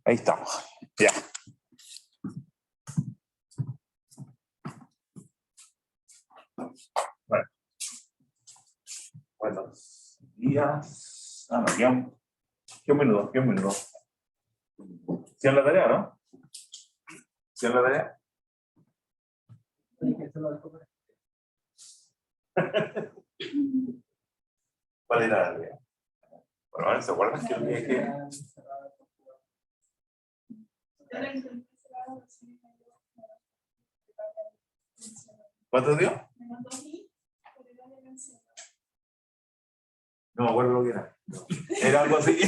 Ahí estamos. Ya. Bueno. Buenos días. Ah, no, qué un minuto, qué un minuto. ¿Hicieron la tarea, no? ¿Hicieron la tarea? ¿Cuál era la tarea? Bueno, ahora se acuerdan que el día que... ¿Cuánto dio? No me acuerdo lo que era. Era algo así.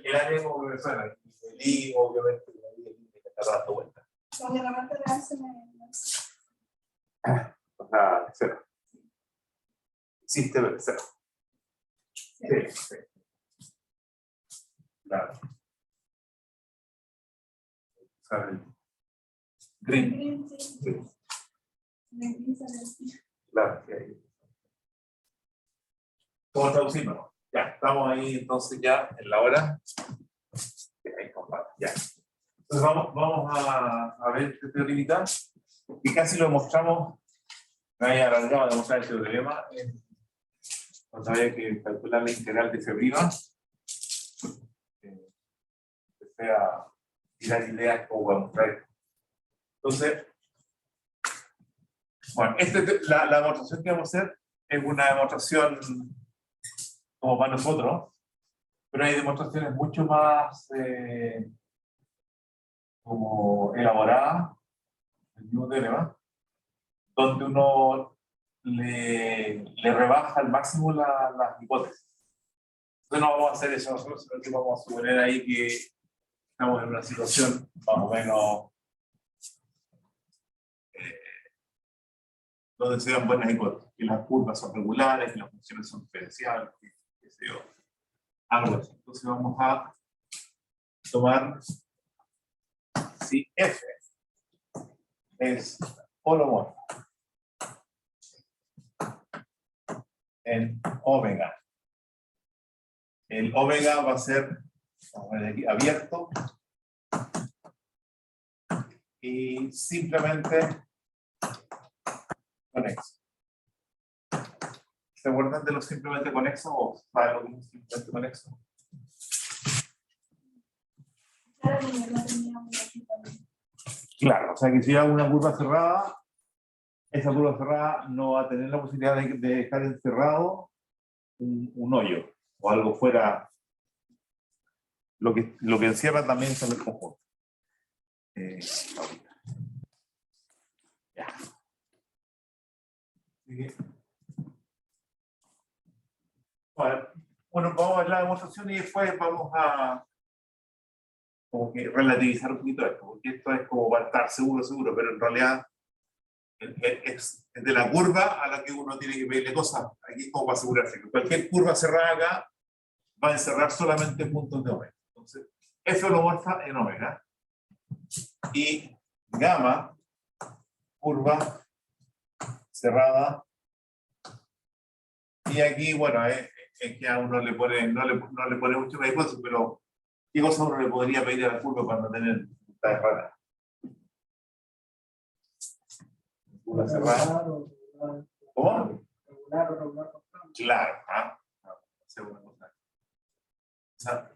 El área como que me suena. El I, obviamente, que está dando vuelta. O sea, cero. Hiciste cero. Sí, sí. Claro. ¿Sabes? Green. Sí. Claro, sí, ahí. ¿Cómo traducimos? Ya, estamos ahí entonces ya en la hora. Ya. Entonces vamos a ver este teorema, que casi lo mostramos, me había alargado de mostrar el teorema, cuando había que calcular la integral de F', empecé a tirar ideas como para mostrar esto. Entonces, bueno, la demostración que vamos a hacer es una demostración como para nosotros, pero hay demostraciones mucho más como elaboradas, el mismo teorema, donde uno le rebaja al máximo las hipótesis. Entonces no vamos a hacer eso nosotros, sino que vamos a suponer ahí que estamos en una situación más o menos donde se dan buenas hipótesis, que las curvas son regulares, que las funciones son diferenciables, que sé yo, algo así. Entonces vamos a tomar si F es holomorfo en omega. El omega va a ser, vamos a ver aquí, abierto y simplemente conexo. ¿Se acuerdan de lo simplemente conexo o saben lo que es simplemente conexo? Claro, o sea que si hago una curva cerrada, esa curva cerrada no va a tener la posibilidad de dejar encerrado un hoyo o algo fuera. Lo que encierra también son el conjunto. Ya. Bueno, vamos a ver la demostración y después vamos a como que relativizar un poquito esto, porque esto es como para estar seguro, pero en realidad es de la curva a la que uno tiene que pedirle cosas. Aquí es como para asegurarse que cualquier curva cerrada acá va a encerrar solamente puntos de omega. Entonces, F holomorfa en omega y gamma, curva cerrada. Y aquí, bueno, es que a uno le pone, no le pone mucho más hipótesis, pero ¿qué cosa uno le podría pedir a la curva para no tener dificultades raras? Curva cerrada. ¿Cómo? Claro, segunda cosa. O sea,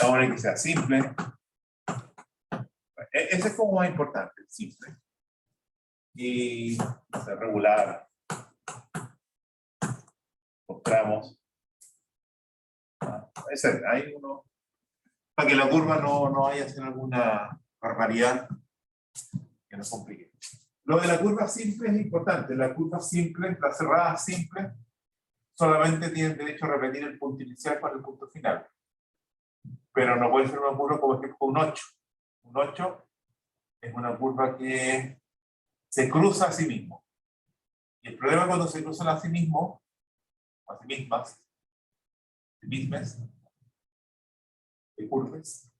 ahora que sea simple. Ese es como más importante, simple. Y sea, regular. Mostramos. Ese, hay uno. Para que la curva no vaya a hacer alguna barbaridad que nos complique. Lo de la curva simple es importante. La curva simple, la cerrada simple, solamente tienen derecho a repetir el punto inicial para el punto final. Pero no puede ser una curva como ejemplo un 8. Un 8 es una curva que se cruza a sí mismo. Y el problema cuando se cruzan a sí mismos, a sí mismas, de curvas,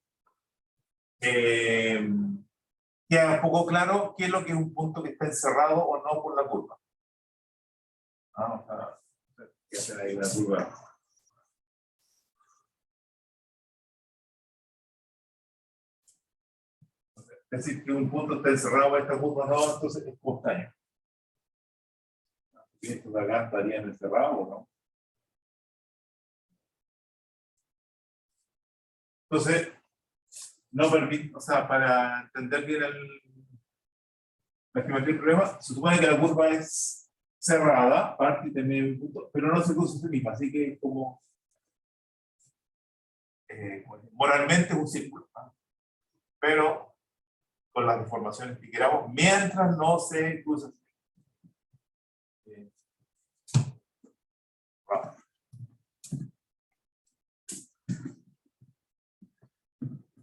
queda un poco claro qué es lo que es un punto que está encerrado o no por la curva. Vamos a hacer ahí una curva. Es decir, que un punto está encerrado en esta curva, no, entonces es costaño. ¿Y estos de acá estarían encerrados o no? Entonces, no permite, o sea, para entender bien la geometría del problema, se supone que la curva es cerrada, parte y termina en un punto, pero no se cruza sí misma, así que como moralmente es un círculo, ¿no? Pero con las deformaciones que queramos, mientras no se cruza.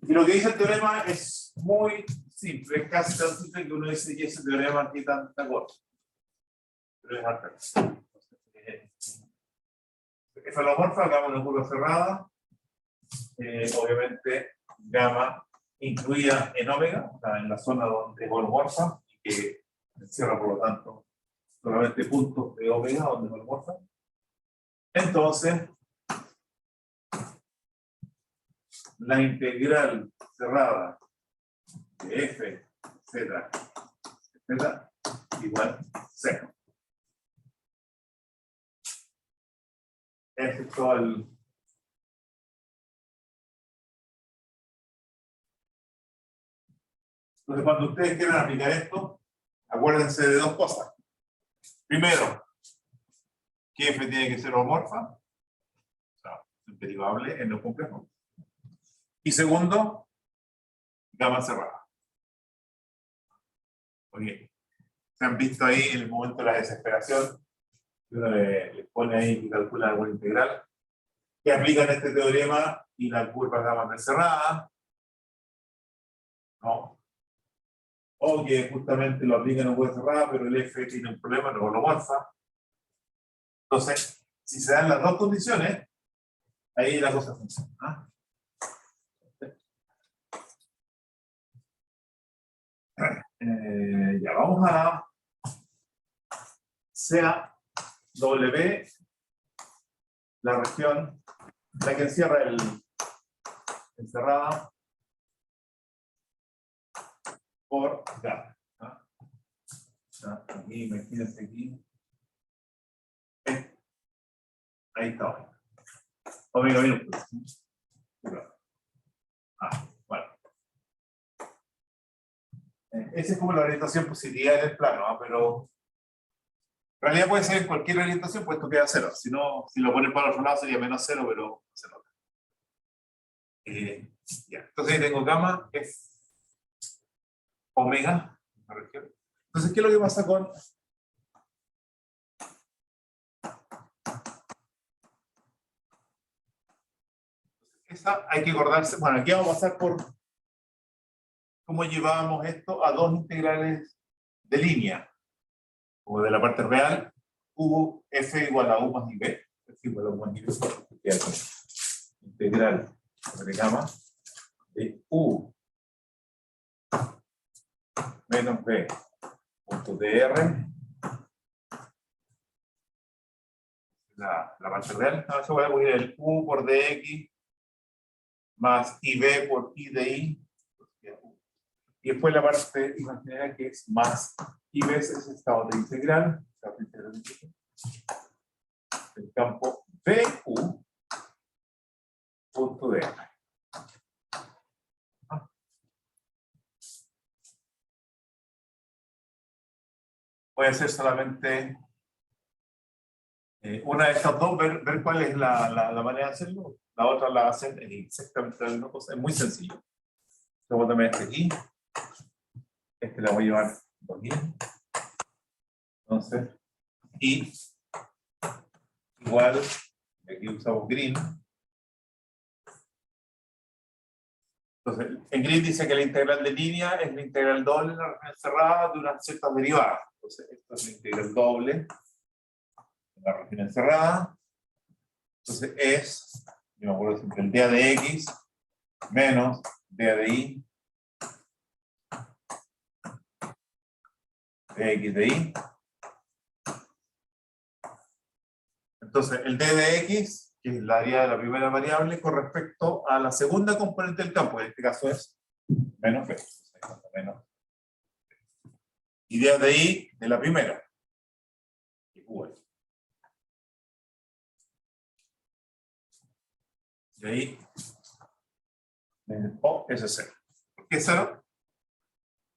Y lo que dice el teorema es muy simple, es casi tan simple que uno dice que ese teorema aquí tan corto. Pero es alta. Cefalomorfa, hagamos una curva cerrada, obviamente gamma incluida en omega, o sea, en la zona donde es holomorfa, y que encierra por lo tanto solamente puntos de omega donde es holomorfa. Entonces, la integral cerrada de f, z, z, igual 0. Ese es todo el... Entonces, cuando ustedes quieran aplicar esto, acuérdense de dos cosas. Primero, que f tiene que ser homorfa, o sea, es derivable en lo complejo. Y segundo, gamma cerrada. Oye, se han visto ahí en el momento de la desesperación, que uno le pone ahí y calcula alguna integral, que aplican este teorema y la curva gamma es cerrada, ¿no? O que justamente lo aplican en una curva cerrada, pero el f tiene un problema, no lo morfa. Entonces, si se dan las dos condiciones, ahí la cosa funciona, ¿no? Ya vamos a sea W, la región, la que encierra el encerrada por gamma. ¿No? Aquí, imagínense aquí. Ahí está. Omega minúscula. Bueno. Esa es como la orientación positiva del plano, ¿no? Pero en realidad puede ser en cualquier orientación, pues esto queda 0. Si no, si lo ponen para el otro lado sería menos 0, pero no se nota. Ya. Entonces ahí tengo gamma, es omega, la región. Entonces, ¿qué es lo que pasa con esa? Hay que acordarse, bueno, aquí vamos a pasar por cómo llevábamos esto a dos integrales de línea, o de la parte real, u f igual a u más i b, f igual a u más i b, integral sobre gamma de u menos b punto dr, la parte real. No, eso voy a poner el u por dx más ib por i de i, y después la parte imaginaria que es más i veces ese estado de integral, el campo bu punto dr. Puede ser solamente una de estas dos, ver cuál es la manera de hacerlo. La otra la hacen exactamente la misma cosa, es muy sencillo. Luego también este aquí, este la voy a llevar aquí. Entonces, y igual, aquí usamos green. Entonces, en green dice que la integral de línea es la integral doble en la región encerrada de unas ciertas derivadas. Entonces, esto es la integral doble en la región encerrada. Entonces es, yo me acuerdo siempre, el dA de x menos dA de y de x de y. Entonces, el d de x, que es la área de la primera variable, con respecto a la segunda componente del campo, en este caso es menos b. menos. Idea de ahí de la primera. Y ahí, O es 0. ¿Por qué 0?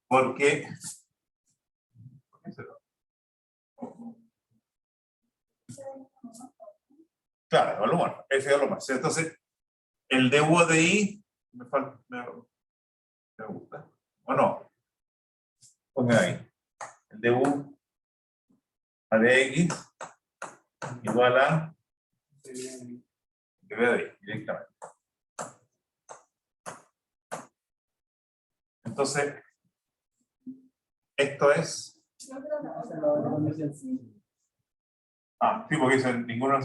Porque, ¿por qué 0? Claro, es lo bueno, F es lo más. Entonces, el de U de I, me falta, me gusta. ¿O no? Pongan ahí. El de U a de X igual a de B de I, directamente. Entonces, esto es. Ah, sí, porque dicen ninguno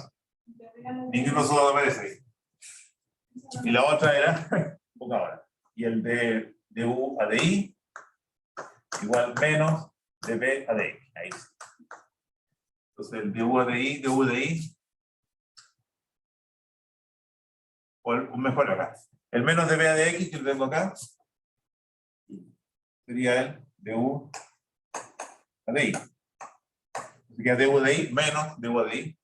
solo aparece ahí. Y la otra era, poca hora. Y el de U a de I igual menos de B a de X. Ahí sí. Entonces el de U a de I, o mejor acá. El menos de B a de X que lo tengo acá sería el de U a de I. Así que de U de I menos de U a de I.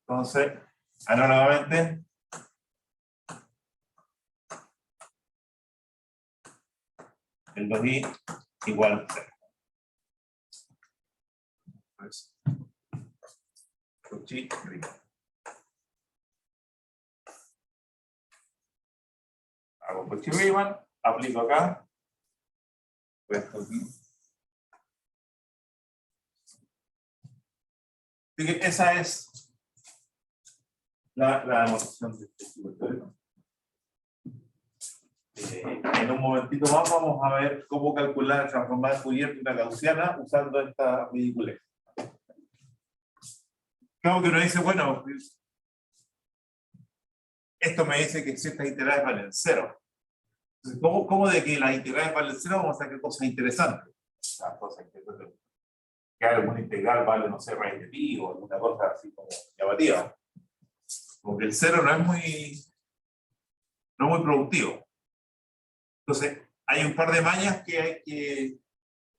Entonces, análogamente, el 2i igual 0. Entonces, Cauchy Riemann. Hago Cauchy Riemann, aplico acá. Puesto aquí. Así que esa es la demostración de este subvector. En un momentito más vamos a ver cómo calcular, transformar Fourier en una gaussiana usando esta ridiculez. Claro que uno dice, bueno, esto me dice que ciertas integrales valen 0. Entonces, ¿cómo de que las integrales valen 0 vamos a sacar cosas interesantes? Cosas interesantes. Que alguna integral vale, no sé, raíz de pi o alguna cosa así como llamativa. Porque el 0 no es muy productivo. Entonces, hay un par de mañas que hay que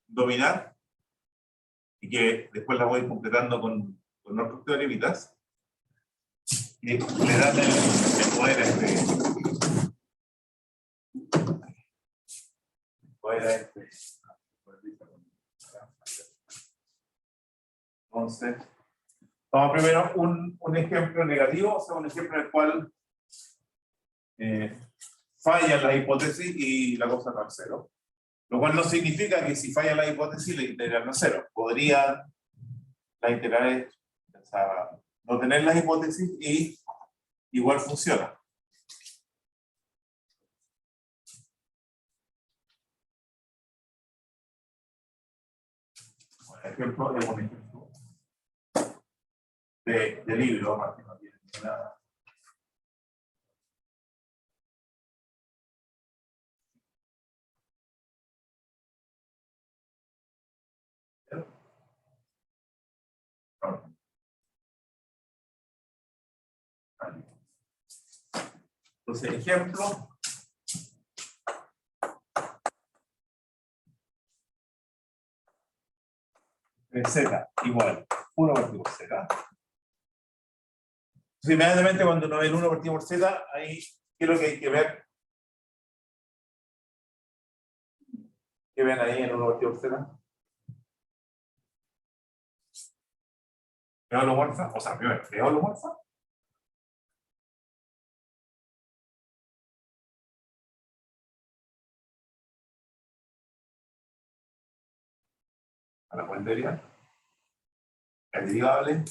dominar y que después las voy completando con otros teoremitas que le dan el poder a Entonces, vamos primero un ejemplo negativo, o sea, un ejemplo en el cual fallan las hipótesis y la cosa no es 0. Lo cual no significa que si falla la hipótesis la integral no es 0. Podría la integral, o sea, no tener las hipótesis y igual funciona. Por ejemplo, es un ejemplo de libro, más que no tiene nada. Entonces, ejemplo. Z igual 1 partido por Z. Entonces, inmediatamente cuando uno ve el 1 partido por Z, ahí, ¿qué es lo que hay que ver? ¿Qué ven ahí en el 1 partido por Z? ¿Es holomorfa? O sea, primero, ¿es holomorfa? ¿A la pueden derivar? ¿Es derivable?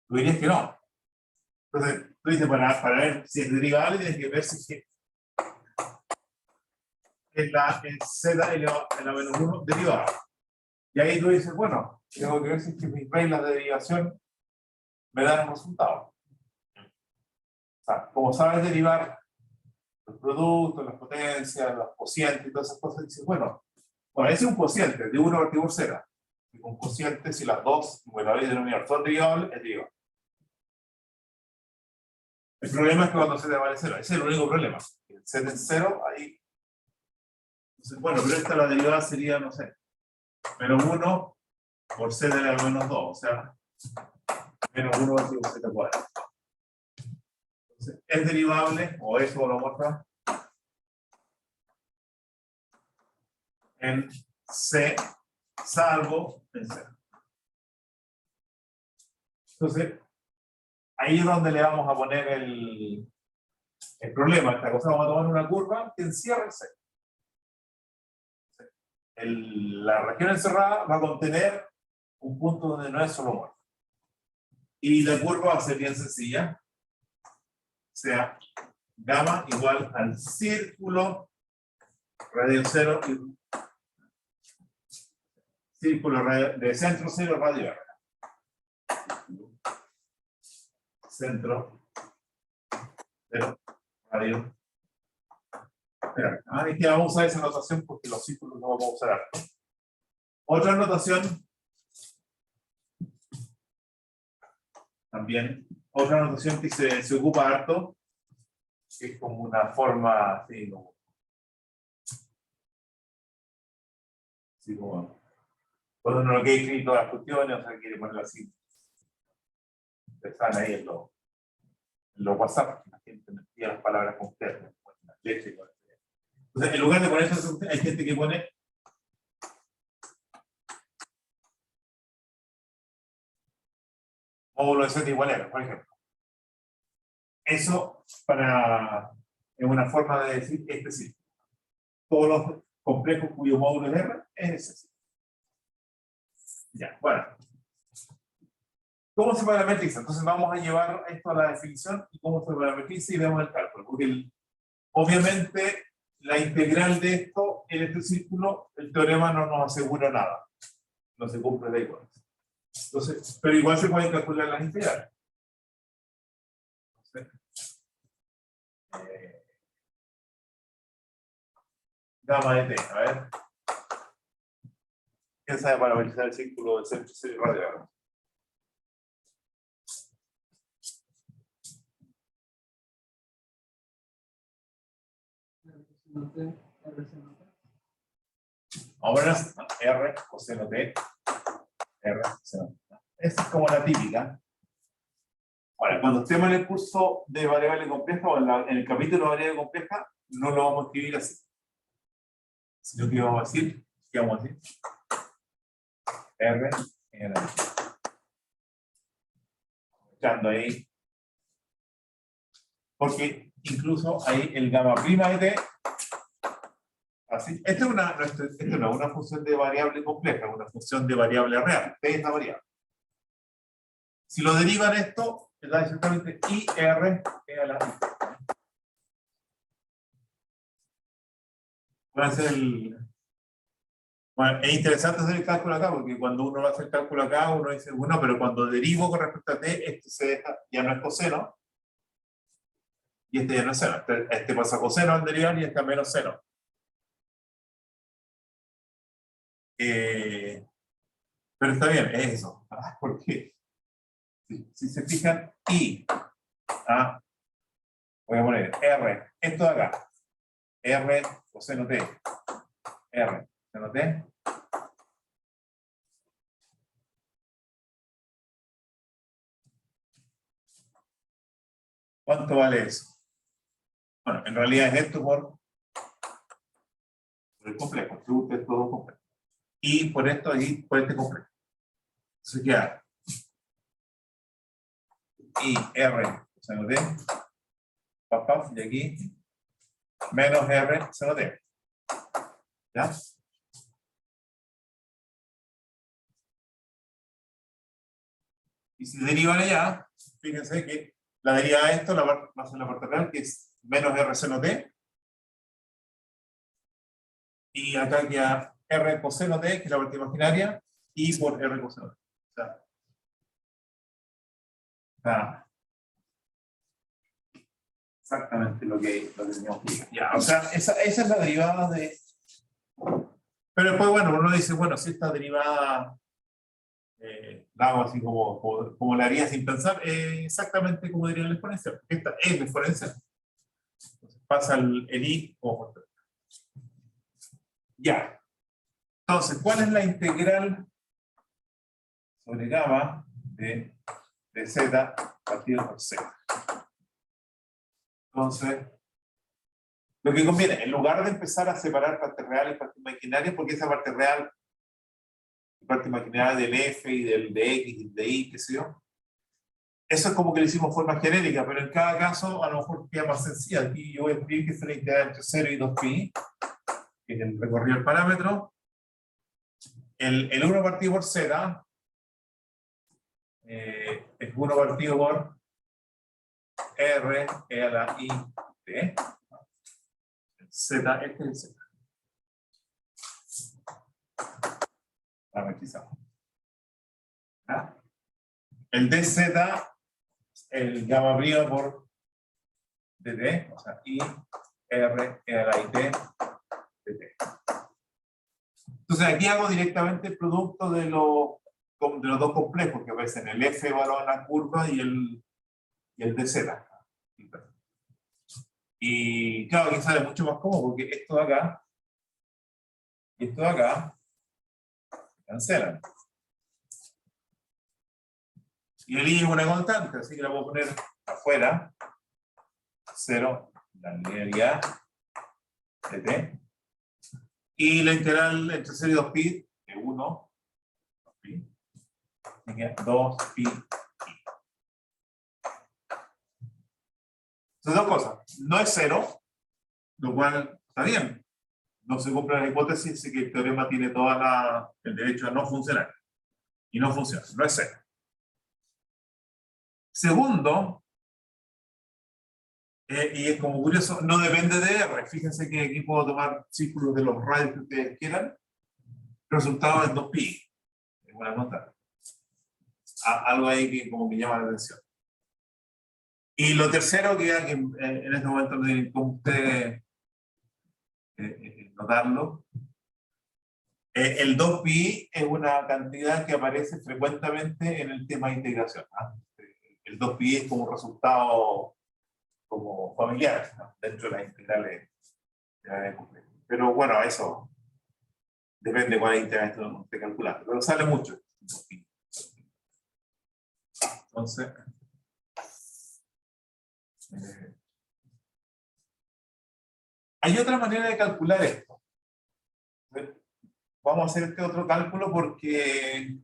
Tú dirías que no. Entonces, tú dices, para ver si es derivable, tienes que ver si es la Z elevado a la menos 1 derivada. Y ahí tú dices, bueno, tengo que ver si es que mis reglas de derivación me dan un resultado. O sea, como sabes derivar los productos, las potencias, los cocientes y todas esas cosas, dices, bueno, ese es un cociente de 1 partido por Z. con cociente, si las dos numerador y denominador son derivables, es derivable. El problema es que cuando z vale 0, ese es el único problema. El z es 0, ahí. Entonces, bueno, pero esta la derivada sería, no sé, menos 1 por z elevado a menos 2, o sea, menos 1 vacío z cuadrado. Entonces, es derivable, o eso lo muestra, en C, salvo en 0. Entonces, ahí es donde le vamos a poner el problema. Esta cosa vamos a tomar una curva que encierra el C. La región encerrada va a contener un punto donde no es solo muerte. Y la curva va a ser bien sencilla. O sea, gamma igual al círculo radio 0 y círculo radio, de centro 0 radio R. Centro 0 radio. Es que vamos a usar esa notación porque los círculos no vamos a usar harto. Otra notación también, otra notación que se ocupa harto, que es como una forma así como cuando uno no quiere escribir todas las cuestiones, o sea, quiere ponerlo así. Están ahí en los WhatsApp, la gente me pide las palabras con ustedes, la leche y con ustedes. Entonces, en lugar de poner eso, hay gente que pone módulo de z igual a R, por ejemplo. Eso es una forma de decir este círculo. Todos los complejos cuyo módulo es R es ese círculo. Ya, bueno. ¿Cómo se parametriza? Entonces vamos a llevar esto a la definición y cómo se parametriza y vemos el cálculo. Porque obviamente la integral de esto en este círculo, el teorema no nos asegura nada. No se cumple de igual. Entonces, pero igual se pueden calcular las integrales. Gamma de t, a ver. ¿Quién sabe parametrizar el círculo del centro C radio? Ahora R coseno T, R coseno T. Esa es como la típica. Ahora, cuando estemos en el curso de variable compleja o en el capítulo de variable compleja, no lo vamos a escribir así. Sino que vamos a decir, ¿qué vamos a decir? R en la echando ahí. Porque incluso ahí el gamma prima de T. Así. Esta no es una función de variable compleja, es una función de variable real. T es la variable. Si lo derivan esto, da exactamente IR a la I. Va a ser Bueno, es interesante hacer el cálculo acá, porque cuando uno va a hacer el cálculo acá, uno dice, bueno, pero cuando derivo con respecto a T, este se deja, ya no es coseno, y este ya no es seno. Este pasa a coseno al derivar y este a menos seno. Pero está bien, es eso. ¿Por qué? Si se fijan, voy a poner R, esto de acá, R coseno T, R coseno T, ¿cuánto vale eso? Bueno, en realidad es esto por el complejo, tributo es todo complejo. Y por esto y por este complejo. Entonces queda R coseno T, y aquí, menos R coseno T. ¿Ya? Y si derivan allá, fíjense que la derivada de esto va a ser la parte real, que es menos R seno T. Y acá queda R coseno T, que es la parte imaginaria, y por R coseno T. O sea, está exactamente lo que teníamos que decir. Ya, o sea, esa es la derivada de... Pero después, bueno, uno dice, bueno, si esta derivada la hago así como la haría sin pensar, exactamente como diría el exponencial. Esta es la exponencial. Entonces, pasa el I como por. Ya. Entonces, ¿cuál es la integral sobre gamma de z partido por z? Entonces, lo que conviene, en lugar de empezar a separar parte real y parte imaginaria, porque esa parte real y parte imaginaria del f y del de x y de y, qué sé yo, eso es como que le hicimos forma genérica, pero en cada caso a lo mejor queda más sencilla. Aquí yo voy a escribir que es la integral entre 0 y 2pi, que es el recorrido del parámetro. El 1 partido por z es 1 partido por r e a la i de z, este es el z. Parametrizado. ¿Ah? El dz, el gamma prima por dt, o sea, i r e a la i t dt. Entonces aquí hago directamente el producto de los dos complejos que aparecen, el f evaluado en la curva y el dz. Y claro, aquí sale mucho más cómodo porque esto de acá y esto de acá se cancelan. Y el i es una constante, así que la puedo poner afuera. 0, la linealidad de t. Y la integral entre 0 y 2pi es 1, 2pi. 2pi. Entonces, dos cosas. No es 0, lo cual está bien. No se cumple la hipótesis de que el teorema tiene el derecho a no funcionar. Y no funciona, no es 0. Segundo, y es como curioso, no depende de R. Fíjense que aquí puedo tomar círculos de los radios que ustedes quieran. El resultado es 2pi. Es una nota. Algo ahí que como que llama la atención. Y lo tercero que en este momento no tienen como ustedes notarlo. El 2pi es una cantidad que aparece frecuentemente en el tema de integración. El 2pi es como un resultado como familiar, ¿no? Dentro de las integrales de complejas. Pero bueno, eso depende de cuál integral uno esté calculando. Pero sale mucho. Entonces, hay otra manera de calcular esto. Vamos a hacer este otro cálculo porque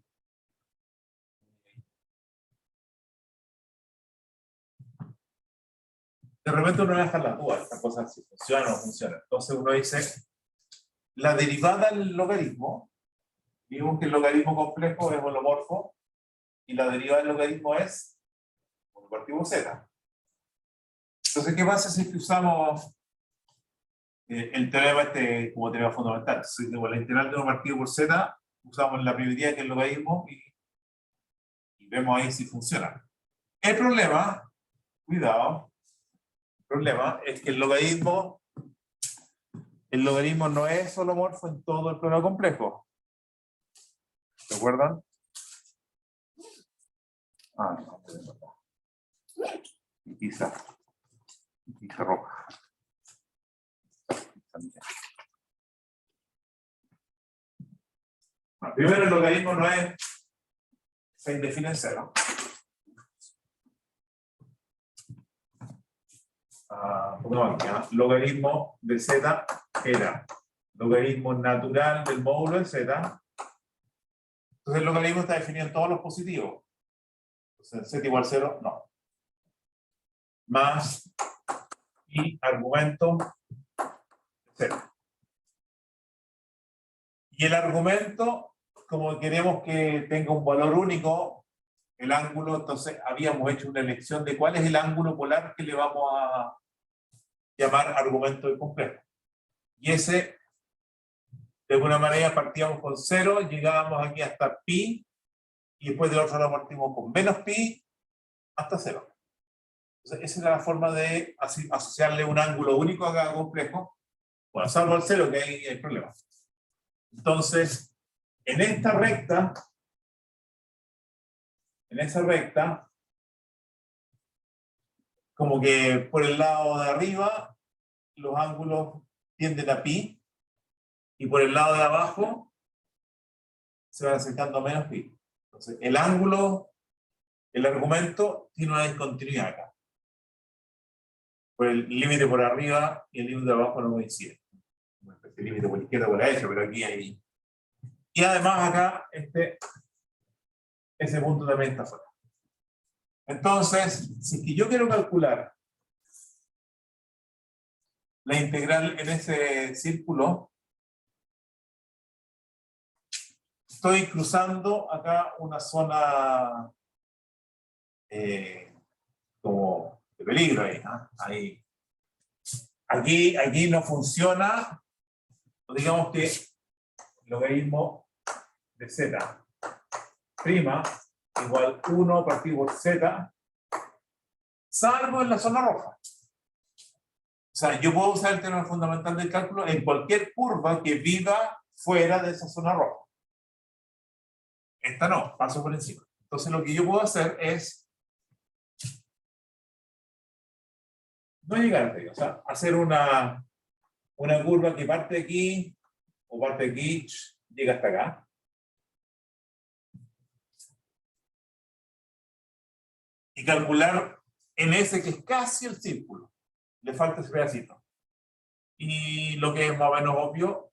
de repente uno deja la duda, esta cosa si funciona o no funciona. Entonces uno dice, la derivada del logaritmo, vimos que el logaritmo complejo es holomorfo, y la derivada del logaritmo es 1 partido por z. Entonces, ¿qué pasa si usamos el teorema este como teorema fundamental? Si tenemos la integral de 1 partido por z, usamos la prioridad que es el logaritmo y vemos ahí si funciona. El problema, cuidado, el problema es que el logaritmo no es holomorfo en todo el plano complejo. ¿Se acuerdan? No, y quizá roja. Primero, el logaritmo no es, se define en 0. Logaritmo de z era logaritmo natural del módulo de z. Entonces el logaritmo está definido en todos los positivos. Entonces z igual 0, no. Más y argumento 0. Y el argumento, como queremos que tenga un valor único, el ángulo, entonces habíamos hecho una elección de cuál es el ángulo polar que le vamos a llamar argumento de complejo. Y ese, de alguna manera, partíamos con 0, llegábamos aquí hasta pi, y después del otro lado partimos con menos pi, hasta 0. Entonces, esa es la forma de asociarle un ángulo único a cada complejo. Bueno, salvo el 0, que ahí hay problema. Entonces, en esta recta, en esa recta, como que por el lado de arriba los ángulos tienden a pi, y por el lado de abajo se van acercando a menos pi. Entonces, el ángulo, el argumento, tiene una discontinuidad acá. Por el límite por arriba y el límite de abajo no coinciden. El límite por la izquierda o por la derecha, pero aquí hay. Y además acá, ese punto también está fuera. Entonces, si es que yo quiero calcular la integral en ese círculo, estoy cruzando acá una zona como de peligro ahí, ¿no? Ahí. Aquí no funciona, digamos que el logaritmo de z' igual 1 partido por z, salvo en la zona roja. O sea, yo puedo usar el término fundamental del cálculo en cualquier curva que viva fuera de esa zona roja. Esta no, paso por encima. Entonces lo que yo puedo hacer es no llegar hasta ahí, o sea, hacer una curva que parte de aquí, o parte de aquí, llega hasta acá. Y calcular en ese que es casi el círculo. Le falta ese pedacito. Y lo que es más o menos obvio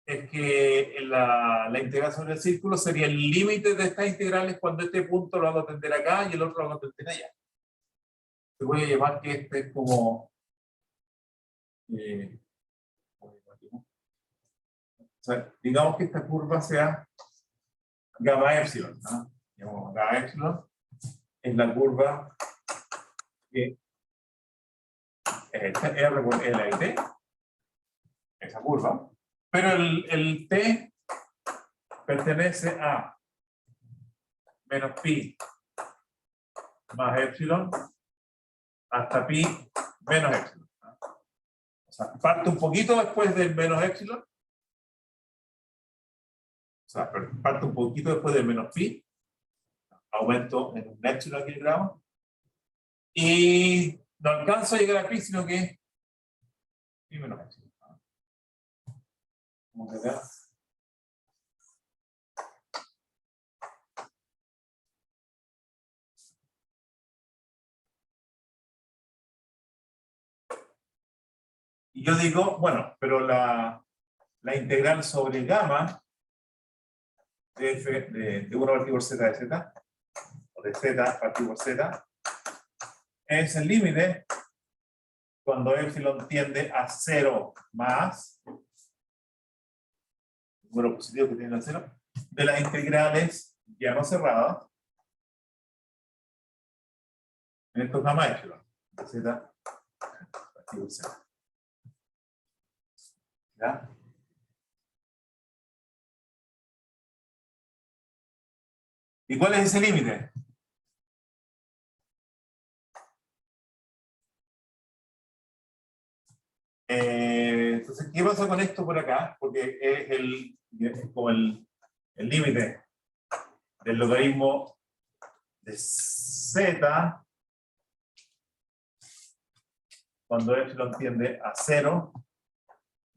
es que la integral sobre el círculo sería el límite de estas integrales cuando este punto lo hago tender acá y el otro lo hago tender allá. Te voy a llamar que este es como... o sea, digamos que esta curva sea gamma epsilon, ¿no? Digamos, gamma epsilon es la curva que es R por L y T, esa curva, pero el T pertenece a menos pi más epsilon hasta pi menos epsilon. ¿No? O sea, parte un poquito después del menos epsilon, o sea, parte un poquito después del menos pi, aumento en un epsilon aquí el grado, y no alcanzo a llegar a pi, sino que pi menos epsilon. ¿No? Como que acá. Y yo digo, bueno, pero la integral sobre gamma de f de 1 partido por z de z, o de z partido por z, es el límite cuando epsilon tiende a 0 más el número positivo que tiene a 0 de las integrales ya no cerradas en estos gamma epsilon de z partido por z. ¿Ya? ¿Y cuál es ese límite? Entonces, ¿qué pasa con esto por acá? Porque es como el límite del logaritmo de z cuando epsilon tiende a 0.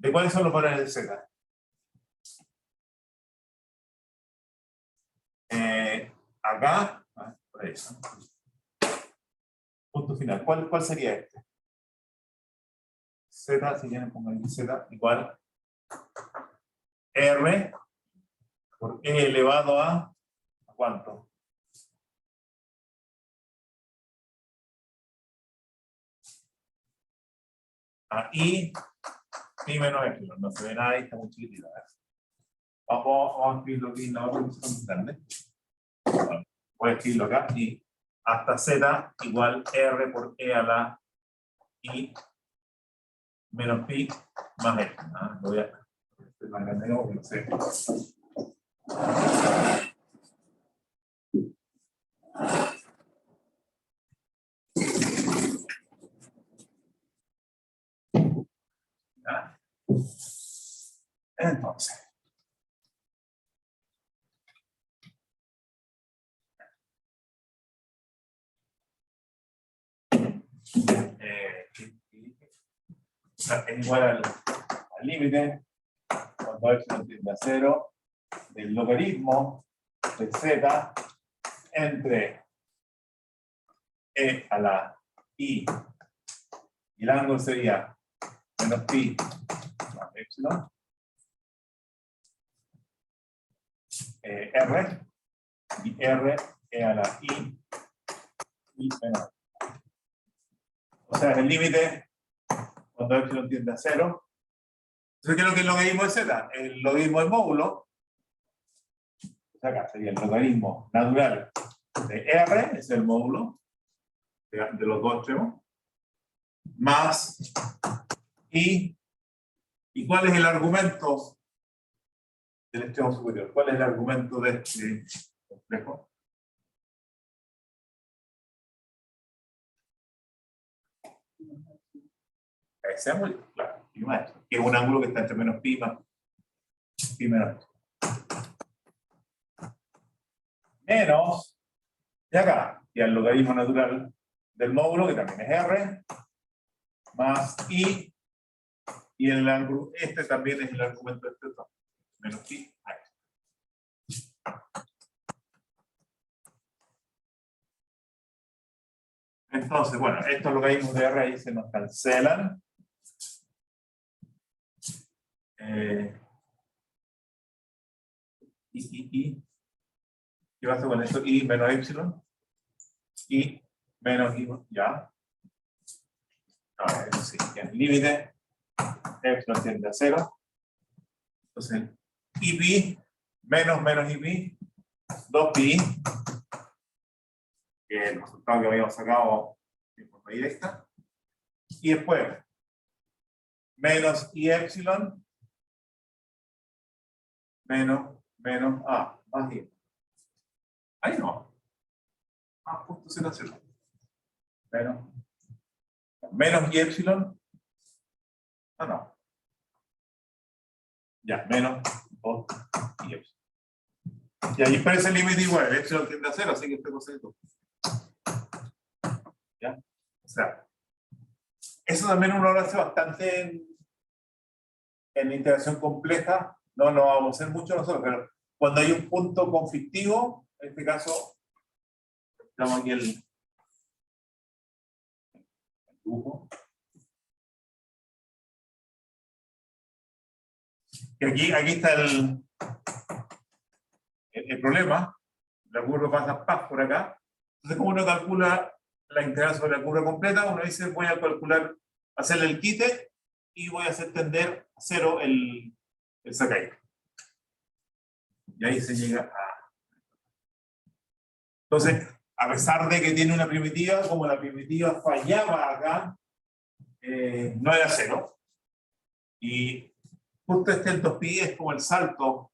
¿De cuáles son los valores de z? Acá, por ahí, ¿no? Punto final. ¿Cuál sería este? Z, si quieren pongan Z igual R por E elevado a ¿cuánto? A I menos epsilon. No se ve nada y está muy chiquitita. Vamos a escribirlo aquí en la otra posición grande. Voy a escribirlo acá y hasta Z igual R por E a la I menos pi más epsilon. Lo voy a hacer más grande porque no sé. Entonces, es igual al límite, cuando epsilon tiende a 0, del logaritmo de z entre e a la i, y el ángulo sería menos pi más epsilon, r, y r e a la i menos. O sea, el límite cuando epsilon tiende a 0. Entonces, ¿qué es lo que es el logaritmo de z? El logaritmo del módulo. Acá sería el logaritmo natural de r, es el módulo de los dos extremos, más i. ¿Y cuál es el argumento del extremo superior? ¿Cuál es el argumento de este complejo? Ese es muy claro, pi más, que es un ángulo que está entre menos pi más pi menos. Menos, y acá, y el logaritmo natural del módulo, que también es r, más i, y el ángulo, este también es el argumento de este otro, menos pi. Entonces, bueno, estos logaritmos de r ahí se nos cancelan. ¿Qué pasa con esto? I menos epsilon. I menos I, ya. Ahora, eso sí, ya el límite. Epsilon tiende a 0. Entonces, I pi menos I pi, 2pi, que es el resultado que habíamos sacado de forma directa. Y después, menos I epsilon, menos A, más I. Ahí no. Punto 0, 0. Menos I epsilon. No. Ya, menos 2 I epsilon. Y ahí parece el límite igual, el epsilon tiende a 0, así que este concepto. ¿Ya? O sea, eso también uno lo hace bastante en integración compleja. No lo vamos a hacer mucho nosotros, pero cuando hay un punto conflictivo, en este caso, tenemos aquí el dibujo. Y aquí está el problema. La curva pasa por acá. Entonces, como uno calcula la integral sobre la curva completa, uno dice, voy a calcular, hacerle el quite y voy a hacer tender a 0 el sacaído. Y ahí se llega a... Entonces, a pesar de que tiene una primitiva, como la primitiva fallaba acá, no era 0. Y justo el 2pi es como el salto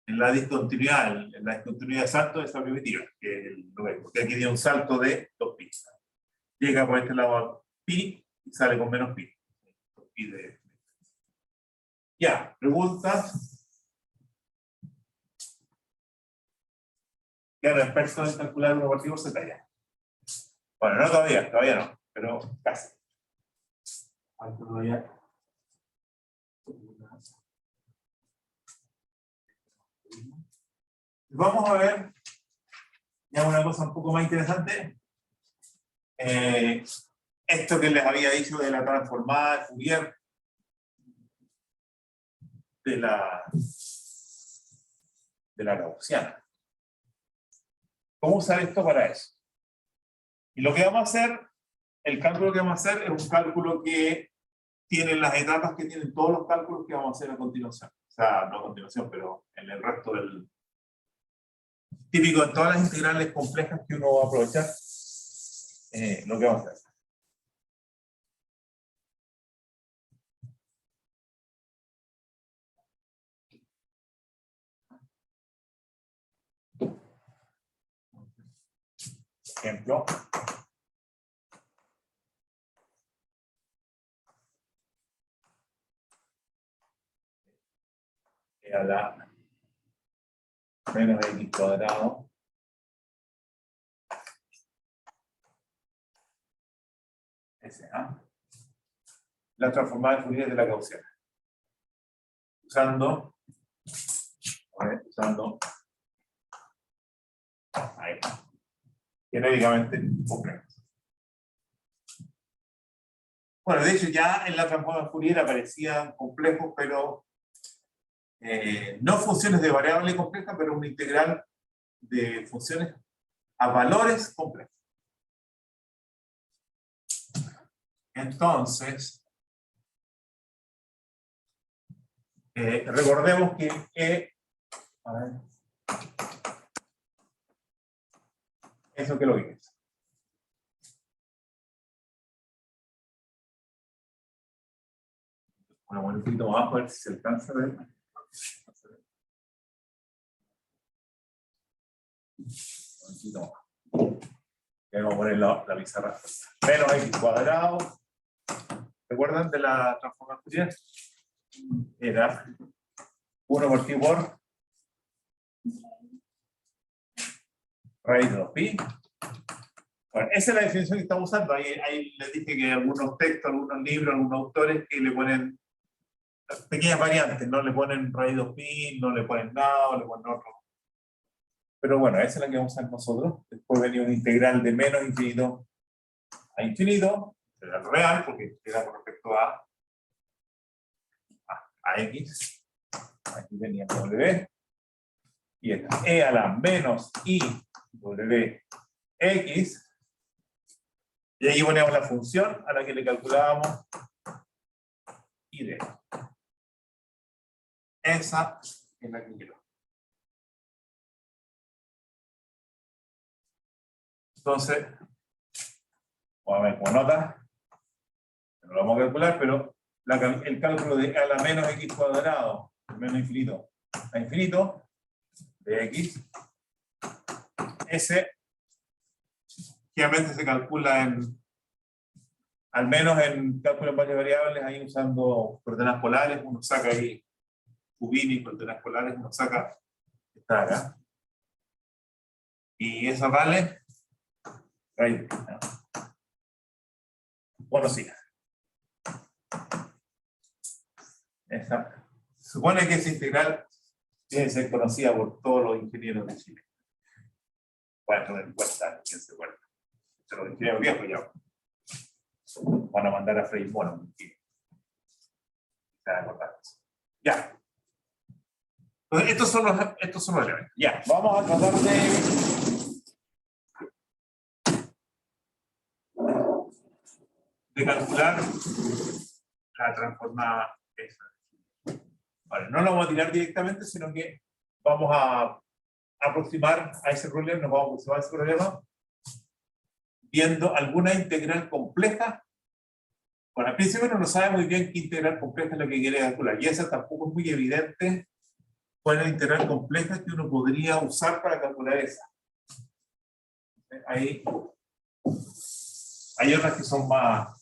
en la discontinuidad de salto de esa primitiva, que es el logaritmo, porque aquí tiene un salto de 2pi. Llega por este lado a pi y sale con menos pi. Ya, preguntas. ¿Qué experto en calcular 1 partido por z ya? Bueno, no todavía no, pero casi. Todavía. Vamos a ver ya una cosa un poco más interesante. Esto que les había dicho de la transformada de Fourier de la gaussiana. ¿Cómo usar esto para eso? Y lo que vamos a hacer, el cálculo que vamos a hacer es un cálculo que tiene las etapas que tienen todos los cálculos que vamos a hacer a continuación. O sea, no a continuación, pero en el resto del... Típico de todas las integrales complejas que uno va a aprovechar, lo que vamos a hacer. Ejemplo. A la menos x cuadrado Ese, la transformada de Fourier de la gaussiana. Usando ahí, genéricamente complejo. Bueno, de hecho ya en la transformada de Fourier aparecían complejos, pero no funciones de variable compleja, pero una integral de funciones a valores complejos. Entonces, recordemos que a ver, eso que lo dices. Bueno, un poquito más abajo a ver si se alcanza a ver. Un poquito más. Vamos a poner la pizarra. Menos x cuadrado. ¿Recuerdan de la transformación? Era 1 por pi por raíz de 2pi. Bueno, esa es la definición que estamos usando. Ahí les dije que algunos textos, algunos libros, algunos autores que le ponen pequeñas variantes, no le ponen raíz de 2pi, no le ponen nada, o le ponen otro. Pero bueno, esa es la que vamos a hacer nosotros. Después venía una integral de menos infinito a infinito, integral real, porque era con respecto a x. Aquí venía w. Y esta e a la menos i w x. Y ahí poníamos la función a la que le calculábamos y d. Esa es la que quiero. Entonces, vamos a ver con nota. No lo vamos a calcular, pero el cálculo de a la menos x cuadrado, menos infinito a infinito, de x, ese obviamente se calcula al menos en cálculo en varias variables, ahí usando coordenadas polares, uno saca ahí Fubini, coordenadas polares, uno saca esta acá. Y esa vale, ahí, ¿no? Bueno, sí. Esa. Se supone que esa integral tiene que ser conocida por todos los ingenieros de Chile. Bueno, en cuenta, ¿quién se acuerda? Los ingenieros viejos ya van a mandar a freír mono. Ya. Entonces, estos son los elementos. Ya, vamos a tratar de calcular la transformada esa. Vale, no lo vamos a tirar directamente, sino que vamos a aproximar a ese problema, nos vamos a aproximar a ese problema viendo alguna integral compleja. Bueno, al principio no sabe muy bien qué integral compleja es lo que quiere calcular, y esa tampoco es muy evidente cuál es la integral compleja que uno podría usar para calcular esa. Hay otras que son más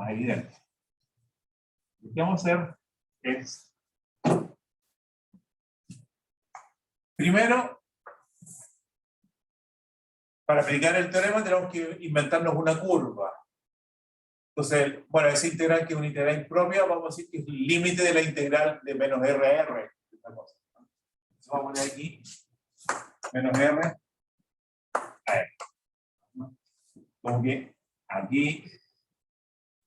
evidentes. Lo que vamos a hacer es, primero, para aplicar el teorema tenemos que inventarnos una curva. Entonces, bueno, esa integral que es una integral impropia, vamos a decir que es el límite de la integral de menos r a r. Entonces vamos a poner aquí menos r a r. Como que aquí,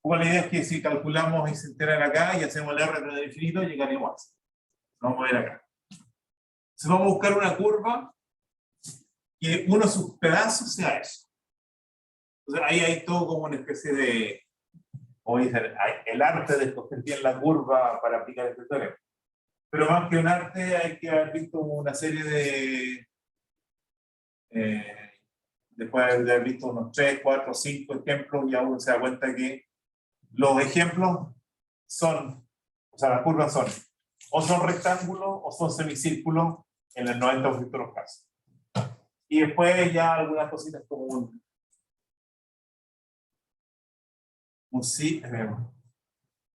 la idea es que si calculamos esa integral acá y hacemos el r de infinito, llegaremos a eso. Vamos a ver acá. Entonces vamos a buscar una curva que uno de sus pedazos sea eso. Entonces ahí hay todo como una especie de, como dicen, el arte de escoger bien la curva para aplicar este teorema. Pero más que un arte hay que haber visto una serie de, después de haber visto unos 3, 4, 5 ejemplos, ya uno se da cuenta que los ejemplos son, o sea, las curvas son, o son rectángulos o son semicírculos en el 90% de los casos. Y después ya algunas cositas como un sí,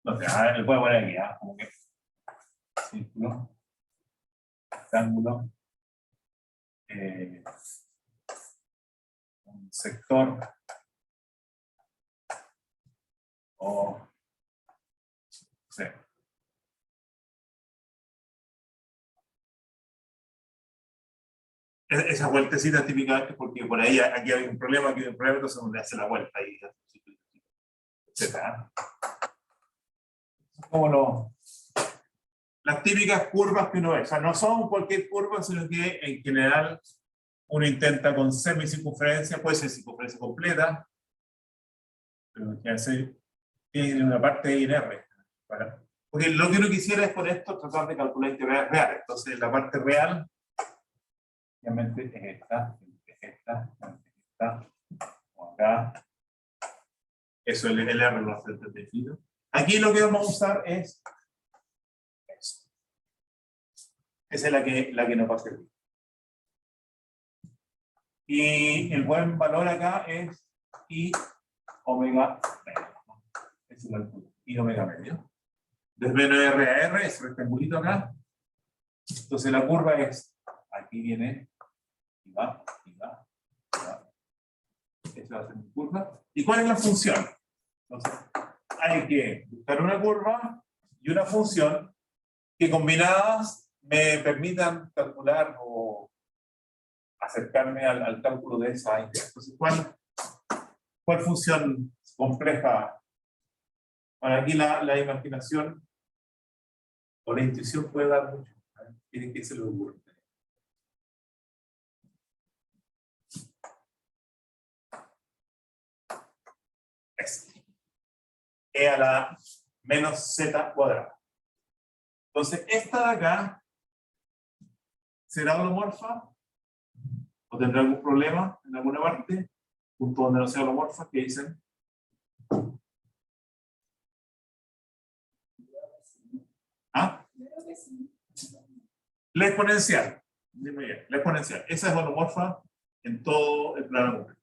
no sé, le puedo poner aquí, como que círculo, rectángulo, un sector, o C. Esa vueltecita típicamente porque por ahí aquí hay un problema, aquí hay un problema, entonces uno le hace la vuelta y etcétera. Como las típicas curvas que uno ve. O sea, no son cualquier curva, sino que en general uno intenta con semicircunferencia, puede ser circunferencia completa, pero que hace, tiene una parte I en R. Porque lo que uno quisiera es con esto tratar de calcular integrales reales. Entonces, la parte real, obviamente, es esta, o acá. Eso el R lo hace definido. Aquí lo que vamos a usar es eso. Esa es la que nos va a servir. Y el buen valor acá es I omega medio. Ese es el altura. I omega medio. Desde menos R a R, ese rectangulito acá. Entonces la curva es, aquí viene, y va, y va, y va. Esa va a ser mi curva. ¿Y cuál es la función? Entonces, hay que buscar una curva y una función que combinadas me permitan calcular o acercarme al cálculo de esa idea. Entonces, ¿cuál función compleja? Bueno, aquí la imaginación o la intuición puede dar mucho. Tiene que se lo ocurre. E a la menos z cuadrada. Entonces, esta de acá será holomorfa o tendrá algún problema en alguna parte, punto donde no sea holomorfa, que dicen. ¿Ah? La exponencial. Dime bien, la exponencial. Esa es holomorfa en todo el plano completo.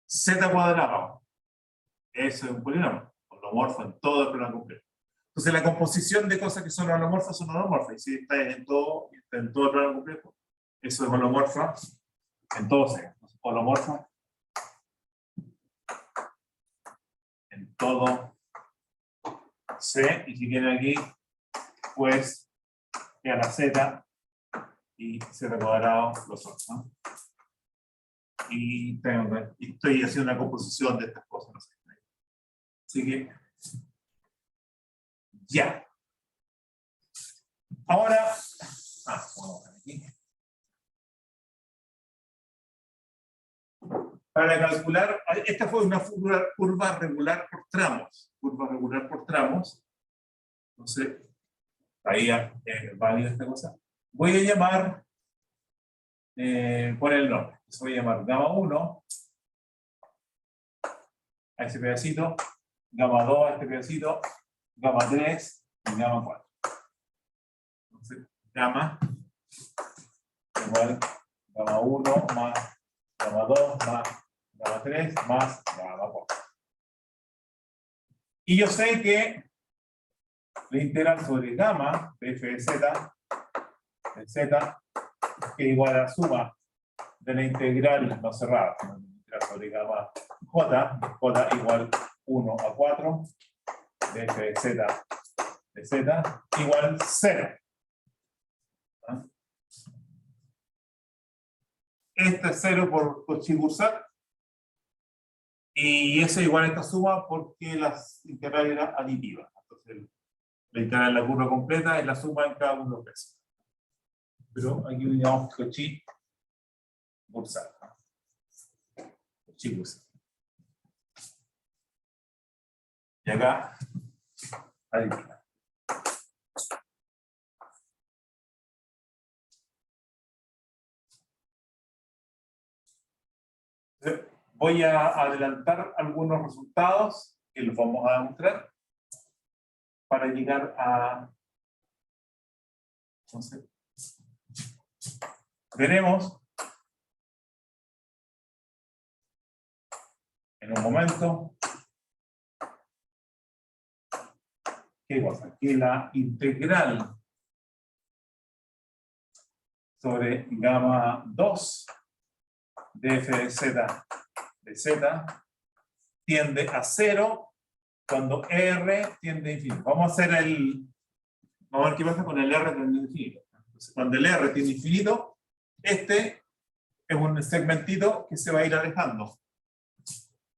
Z cuadrado. Eso es un polinomio. Holomorfo en todo el plano completo. Entonces la composición de cosas que son holomorfas son holomorfas. Y si está en todo el plano completo, eso es holomorfa en todo C. Entonces, holomorfa en todo C. Y si viene aquí, pues E a la Z y Z cuadrado los otros, ¿no? Y estoy haciendo una composición de estas cosas. No sé. Así que, ya. Ahora, vamos a ver aquí. Para calcular, esta fue una curva regular por tramos. Curva regular por tramos. Entonces, ahí es válida esta cosa. Voy a llamar, por el nombre. Entonces voy a llamar gamma 1 a ese pedacito, gamma 2 a este pedacito, gamma 3 y gamma 4. Entonces, gamma igual gamma 1 más gamma 2 más gamma 3 más gamma 4. Y yo sé que la integral sobre gamma de f de z que igual a la suma de la integral no cerrada, la integral sobre gamma j igual 1 a 4 de f de z igual 0. ¿Ah? Este es 0 por Cauchy-Goursat y eso igual a esta suma porque la integral era aditiva. Entonces, la integral de la curva completa es la suma en cada uno de los pesos. Pero aquí le llamamos Cauchy-Goursat. Cauchy-Goursat. Y acá, aditiva. Voy a adelantar algunos resultados que los vamos a demostrar para llegar a... Entonces, veremos en un momento qué cosa, que la integral sobre gamma 2 de f de z tiende a 0 cuando R tiende a infinito. Vamos a ver qué pasa con el R tiende a infinito. Entonces, cuando el R tiende a infinito, este es un segmentito que se va a ir alejando.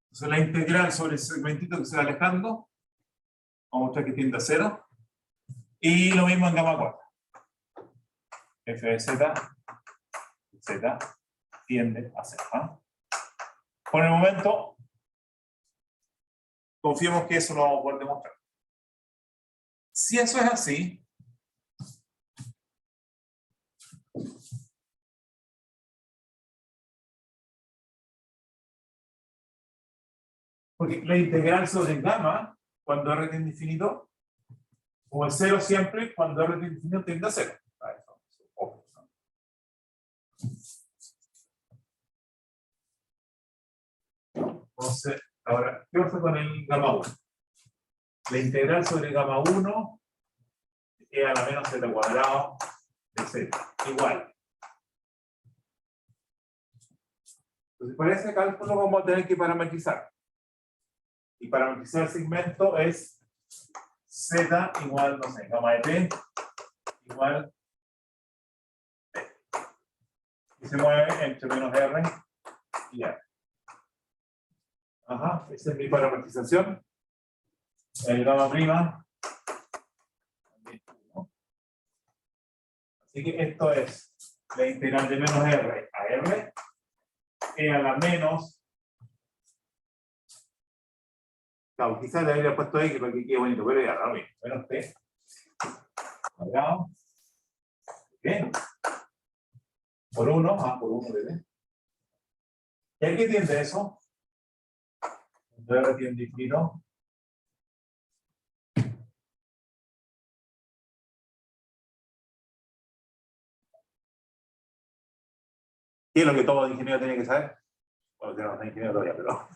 Entonces la integral sobre el segmentito que se va alejando, vamos a mostrar que tiende a 0. Y lo mismo en gamma 4. F de z tiende a 0. ¿Ah? Por el momento, confiemos que eso lo vamos a poder demostrar. Si eso es así, porque la integral sobre gamma, cuando R tiende a infinito, como el 0 siempre, cuando R tiende a infinito tiende a 0. Entonces, ahora, ¿qué pasa con el gamma 1? La integral sobre gamma 1 es a la menos z cuadrado de z, igual. Entonces, para ese cálculo vamos a tener que parametrizar. Y parametrizar el segmento es z igual, no sé, gamma de t igual t. Y se mueve entre menos r y r. Ajá, esa es mi parametrización. El gamma prima. Así que esto es la integral de menos r a r e a la menos. Claro, quizás le habría puesto X para que quede bonito, pero ya, lo mismo. Menos t cuadrado. Bien. Por 1, por 1 de t. ¿Y a qué tiende eso? Cuando r tiende a infinito. ¿Qué es lo que todo ingeniero tiene que saber? Bueno, yo no soy ingeniero todavía, pero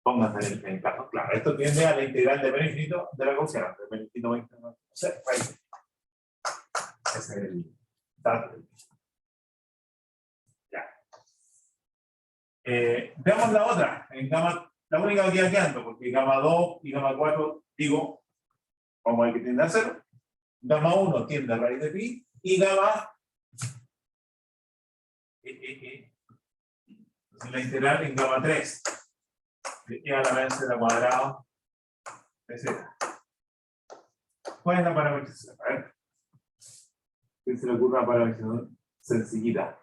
pónganse en el caso. Claro, esto tiende a la integral de menos infinito de la gaussiana. De menos infinito 20. O sea, ese es el dato. Ya. Veamos la otra. En gamma, la única que queda quedando, porque gamma 2 y gamma 4, digo, vamos a ver que tiende a 0. Gamma 1 tiende a raíz de pi y gamma entonces la integral en gamma 3 de e a la menos z cuadrado de z. ¿Cuál es la parametrización? A ver. ¿Qué se le ocurre una parametrización sencillita?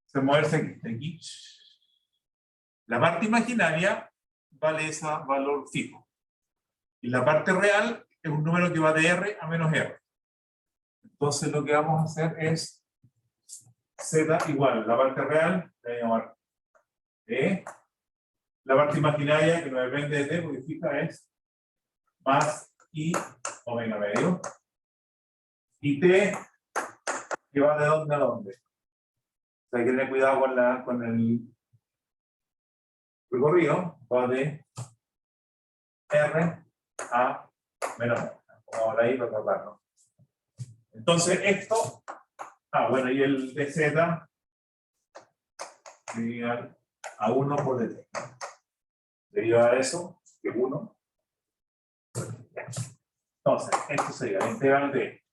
Se moverse aquí. La parte imaginaria vale ese valor fijo. Y la parte real es un número que va de R a menos R. Entonces lo que vamos a hacer es Z igual, la parte real, la voy a llamar E. La parte imaginaria, que no depende de T, porque fija es más I omega medio. Y T, que va de dónde a dónde. O sea, hay que tener cuidado con el recorrido, va de R a menos R. Vamos ahí para tratarlo. Entonces esto, bueno, y el de Z igual a 1 por dt. Deriva de eso, que es 1. Entonces, esto sería la integral de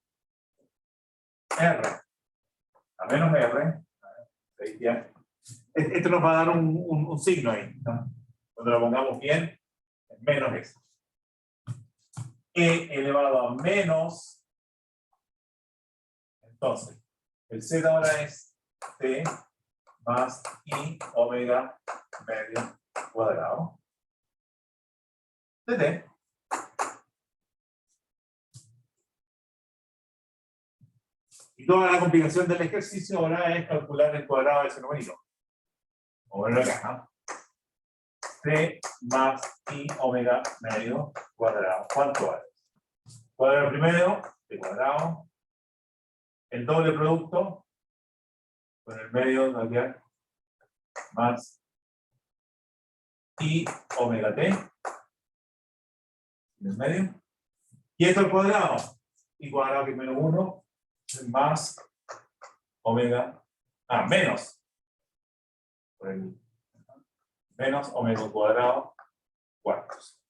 R a menos R. Esto nos va a dar un signo ahí, ¿no? Cuando lo pongamos bien, es menos eso. E elevado a menos. Entonces, el Z ahora es T más I omega medio cuadrado de T. Y toda la complicación del ejercicio ahora es calcular el cuadrado de ese numerito. Vamos a verlo acá, ¿no? T más I omega medio cuadrado. ¿Cuánto vale? Cuadrado primero, de cuadrado. El doble producto con el medio nos queda más I omega t en el medio. Y esto al cuadrado, y cuadrado que es menos 1, más omega, menos, por el menos omega cuadrado cuartos.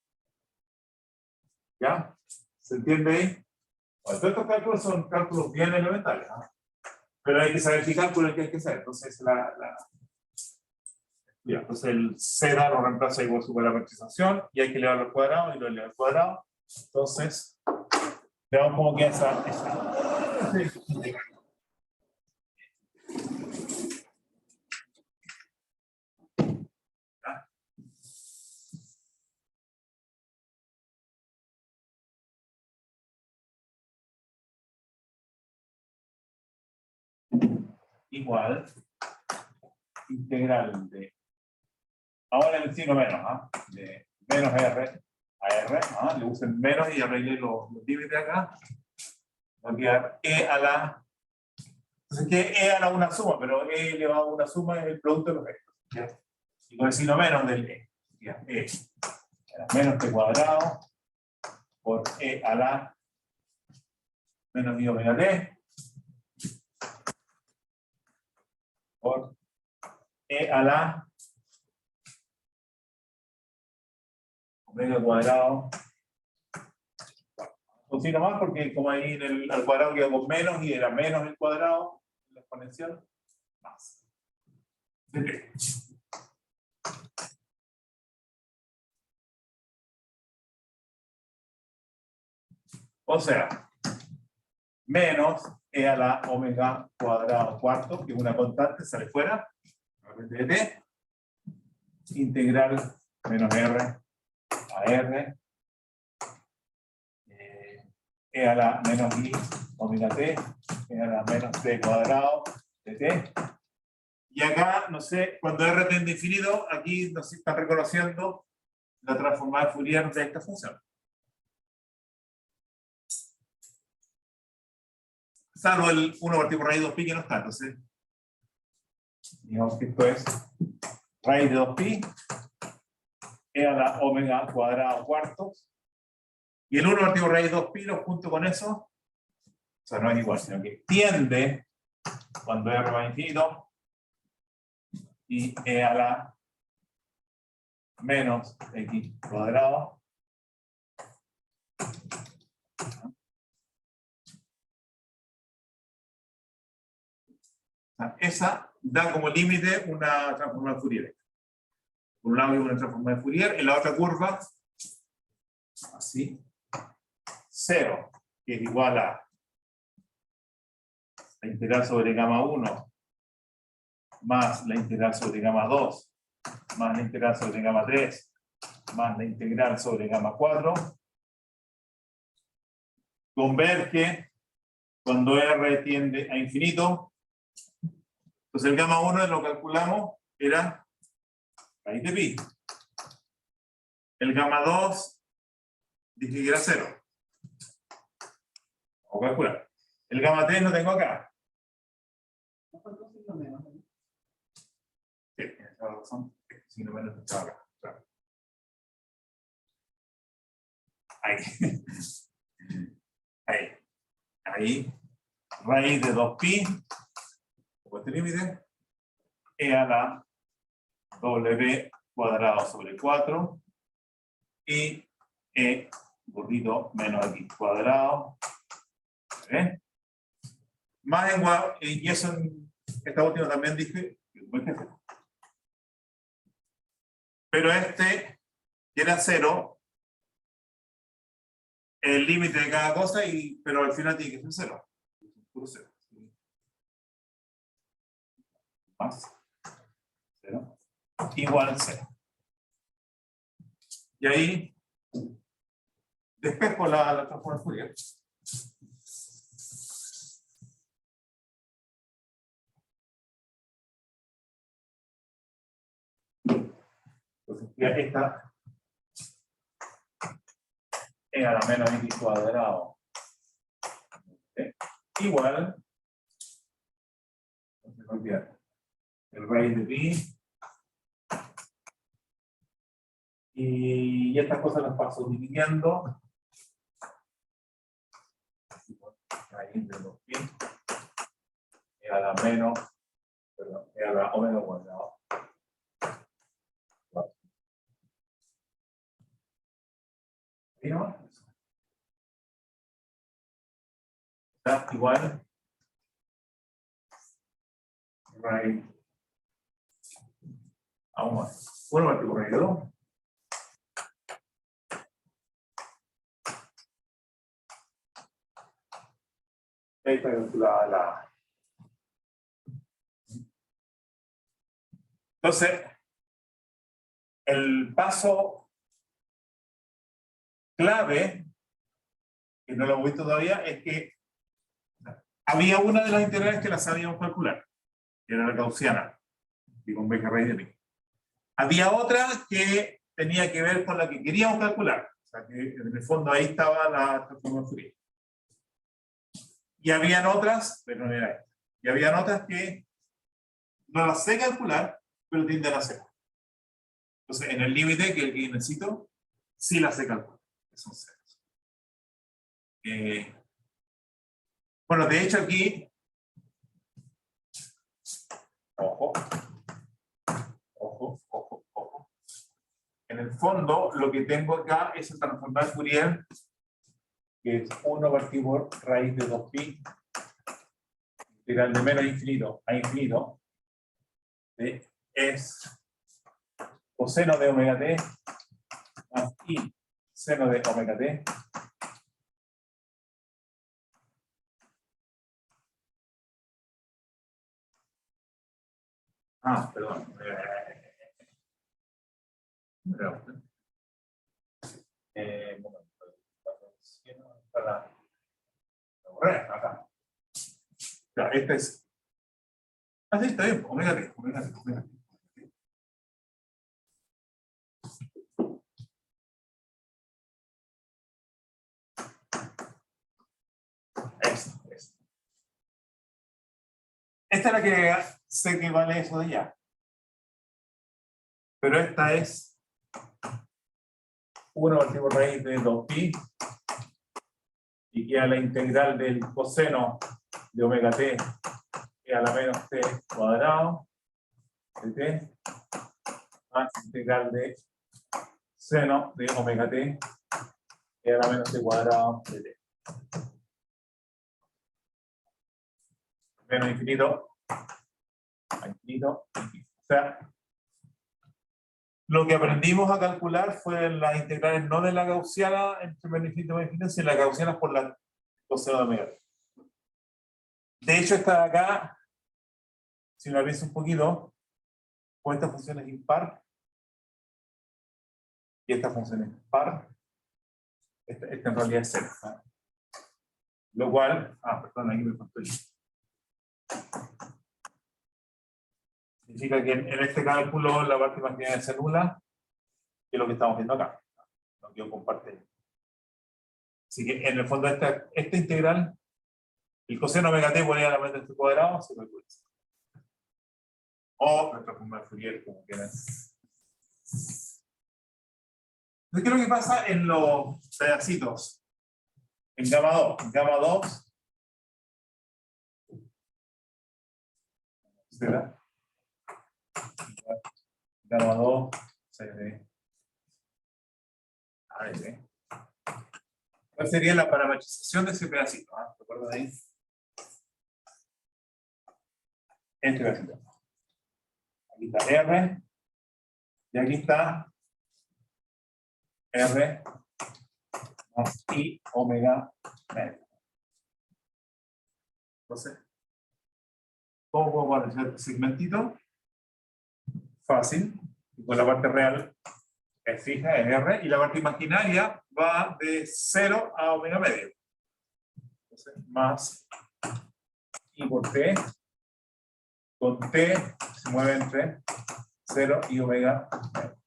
¿Ya? ¿Se entiende ahí? Bueno, todos estos cálculos son cálculos bien elementales, ¿no? Pero hay que saber qué cálculo es que hay que hacer. Entonces, entonces el zeta lo reemplaza igual su parametrización y hay que elevarlo al cuadrado y lo eleva al cuadrado. Entonces, veamos cómo queda esa integral. Igual integral de, ahora el signo menos, de menos r a r, le usen menos y arregle los límites acá, va a quedar e a la, entonces que e a la una suma, pero e elevado a una suma es el producto de los vectores, ¿ya? Y con el signo menos del e, ¿ya? E menos t cuadrado por e a la menos i omega t por e a la omega cuadrado. Consigo más porque como ahí en el al cuadrado queda con menos y era menos el cuadrado, la exponencial, más. O sea, menos e a la omega cuadrado cuarto, que es una constante, sale fuera, de t, integral menos r a r, e a la menos i omega t, e a la menos t cuadrado de t. Y acá, no sé, cuando r tiende a infinito, aquí nos están reconociendo la transformada de Fourier de esta función. Salvo el 1 partido por raíz de 2pi que no está, entonces digamos que esto es raíz de 2pi e a la omega cuadrado cuartos, y el 1 partido por raíz de 2pi lo junto con eso, o sea, no es igual, sino que tiende cuando r va a infinito y e a la menos x cuadrado esa da como límite una transformada de Fourier. Por un lado hay una transformada de Fourier, en la otra curva, así, 0, que es igual a la integral sobre gamma 1 más la integral sobre gamma 2 más la integral sobre gamma 3 más la integral sobre gamma 4 converge cuando r tiende a infinito. Entonces el gamma 1 lo calculamos, era raíz de pi. El gamma 2 dije que era 0. Vamos a calcular. El gamma 3 lo tengo acá. Sí, tienes toda la razón. Si no menos está acá. Claro. Ahí. Ahí. Ahí. Raíz de 2pi. Con este límite. E a la w cuadrado sobre 4. Y e burrito menos x cuadrado. ¿Ven? Más igual, y eso en esta última también dije, pero este era 0, el límite de cada cosa, pero al final tiene que ser 0. Puro 0. Más 0 igual 0. Y ahí despejo la transformación de Fourier. Entonces, ya esta e a la menos x cuadrado igual, entonces olvidar el raíz de pi, y estas cosas las paso dividiendo, raíz de 2pi e a la menos, perdón, e a la omega cuadrado. ¿Sí, no? Está igual raíz a 1. Bueno, partido raíz de 2. Ahí está calculada la. Entonces, el paso clave, que no lo hemos visto todavía, es que había una de las integrales que la sabíamos calcular, que era la gaussiana, y con b que raíz de pi. Había otra que tenía que ver con la que queríamos calcular, o sea que en el fondo ahí estaba la transformación Fourier. Y habían otras, pero no era esta. Y habían otras que no las sé calcular, pero tienden a ser. Entonces, en el límite, que es el que necesito, sí las sé calcular, que son ceros. Bueno, de hecho aquí, ojo, en el fondo, lo que tengo acá es el transformar Fourier, que es 1 partido por raíz de 2pi, integral de menos infinito a infinito, es coseno de omega t más i seno de omega t perdón. Para borrar acá. Ya, esta es. Sí, está bien, omega t, omega t, omega t. Esta es la que sé que vale eso de allá. Pero esta es 1 partido por raíz de 2pi y queda la integral del coseno de omega t a la menos t cuadrado de t más integral de seno de omega t a la menos t cuadrado de t. Menos infinito a infinito, infinito. O sea, lo que aprendimos a calcular fue las integrales no de la gaussiana entre menos infinito y infinito, sino las gaussianas por la coseno de omega t. De hecho, esta de acá, si lo analizo un poquito, con esta función es impar y esta función es par, esta en realidad es cero. Lo cual, perdón, aquí me faltó yo. Significa que en este cálculo la parte imaginaria es nula, que es lo que estamos viendo acá. Lo que yo comparto. Así que en el fondo esta integral, el coseno omega t ponía la mente de este cuadrado, se calcula. O nuestra forma de Fourier, como quieran. Entonces, ¿qué es lo que pasa en los pedacitos? En gamma 2. En gamma 2. ¿Verdad? Gamma 2. A ver, ¿cuál sería la parametrización de ese pedacito? ¿Te acuerdas de ahí? Este pedacito. Aquí está R. Y aquí está R más I omega medio. Entonces, ¿cómo puedo poner el segmentito? Fácil. Y con la parte real es fija, es R, y la parte imaginaria va de 0 a omega medio. Entonces, más I por T, con T se mueve entre 0 y omega medio.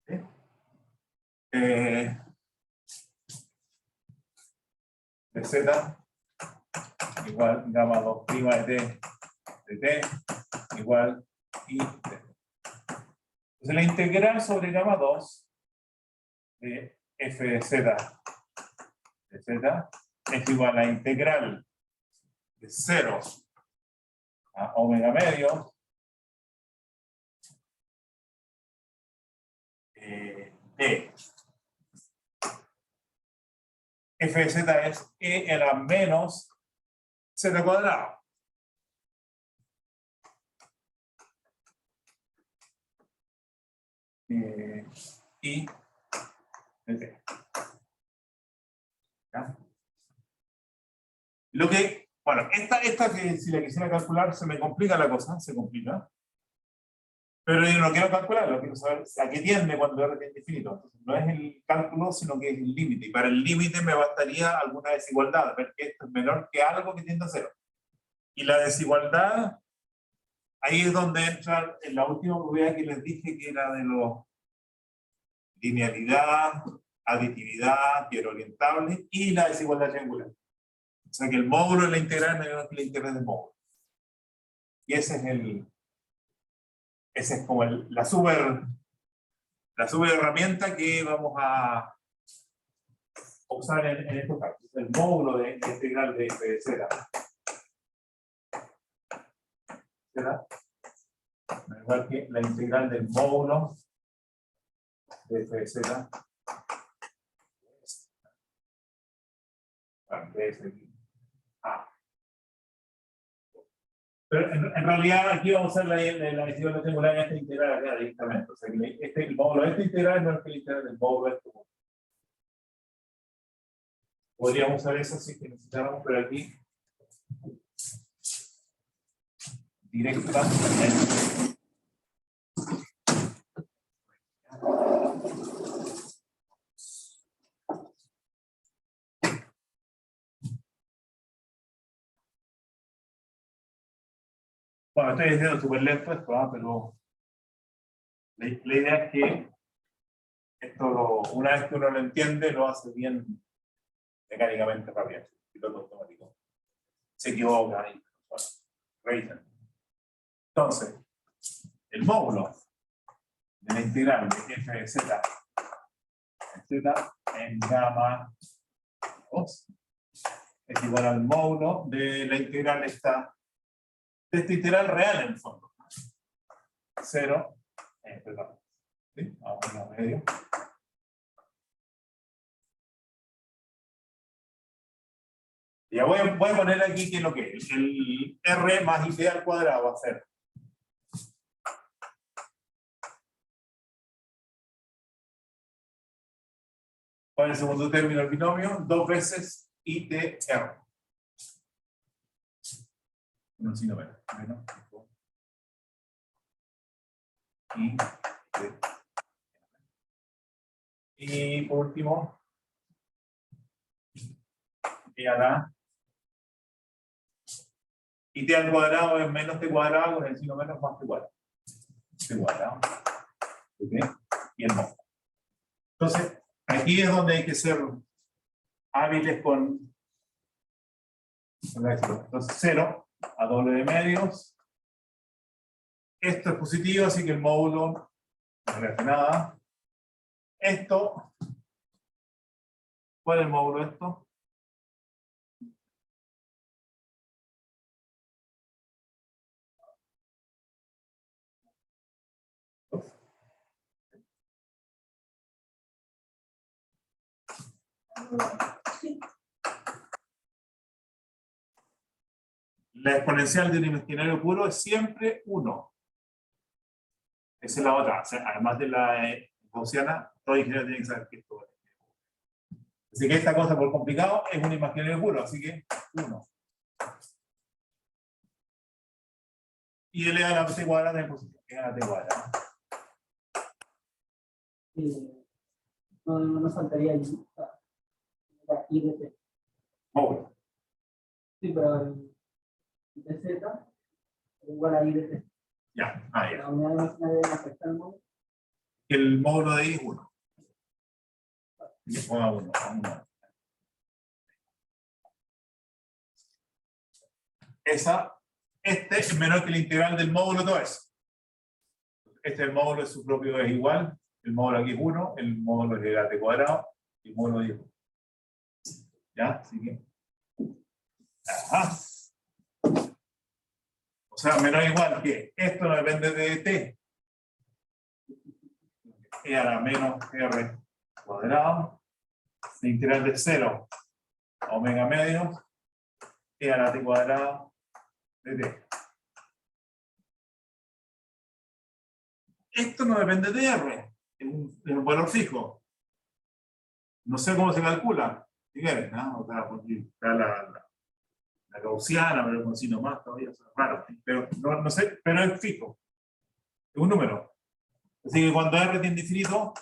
¿Sí? De Z igual gamma 2' de T igual I de T. Entonces la integral sobre gamma 2 de f de z es igual a la integral de 0 a omega medio de f de z es e a la menos z cuadrado. Y de t. ¿Ya? Lo que, bueno, esta que si la quisiera calcular se me complica la cosa, se complica. Pero yo no quiero calcularlo, quiero saber a qué tiende cuando R tiende infinito. Entonces, no es el cálculo, sino que es el límite. Y para el límite me bastaría alguna desigualdad, ver que esto es menor que algo que tiende a cero. Y la desigualdad, ahí es donde entra en la última propiedad que les dije que era de los linealidad, aditividad, orientable y la desigualdad triangular. O sea que el módulo de la integral es menor que la integral del módulo. Y ese es como la super herramienta que vamos a usar en estos casos. El módulo de la integral de f de z. Igual que la integral del módulo de f de z. Pero en realidad aquí vamos a usar la desigualdad triangular en esta integral acá directamente. O sea que el módulo de esta integral no es el integral del módulo de este módulo. Podríamos usar eso si necesitáramos, pero aquí directamente. Bueno, estoy diciendo súper lento esto, pero la idea es que esto, una vez que uno lo entiende, lo hace bien mecánicamente rápido, piloto automático. Se equivoca y bueno, revisen. Entonces, el módulo de la integral de f de z en gamma 2 es igual al módulo de la integral de esta integral real en el fondo. 0, perdón, ¿sí? Vamos a medio. Ya voy a poner aquí qué es lo que es. El R más IT al cuadrado va a ser ¿cuál es el segundo término del binomio? 2 veces ITR. No, sí, no, menos. Y por último, y acá, IT al cuadrado es menos T cuadrado con el signo menos más T cuadrado. T cuadrado. ¿Okay? Y el módulo. Entonces, aquí es donde hay que ser hábiles con esto. Entonces, 0 a doble de medios. Esto es positivo, así que el módulo no le hace nada. Esto, ¿cuál es el módulo de esto? La exponencial de un imaginario puro es siempre 1. Esa es la otra. O sea, además de la gaussiana, todo ingeniero tiene que saber que esto es. Así que esta cosa, por complicado, es un imaginario puro. Así que 1. Y le da la t cuadrada en posición. Que la t cuadrada. No faltaría I de T. Módulo. Sí, pero el de Z es igual a I de T. Ya, ya. La unidad imaginaria afecta al módulo. El módulo de I es 1. Y le ponga 1. Este es menor que la integral del módulo de todo eso. este el módulo de su propio es igual, el módulo aquí es 1, el módulo es de t cuadrado, y el módulo es 1. ¿Ya? Así que. Ajá. O sea, menos igual que esto no depende de t. E a la menos r cuadrado, la integral de 0 a omega medio, e a la t cuadrado de t. Esto no depende de r, es un valor fijo. No sé cómo se calcula, si quieres, ¿no? O sea, porque está la gaussiana, pero con signo más todavía, es raro, pero no sé, pero es fijo, es un número. Así que cuando r tiende a infinito,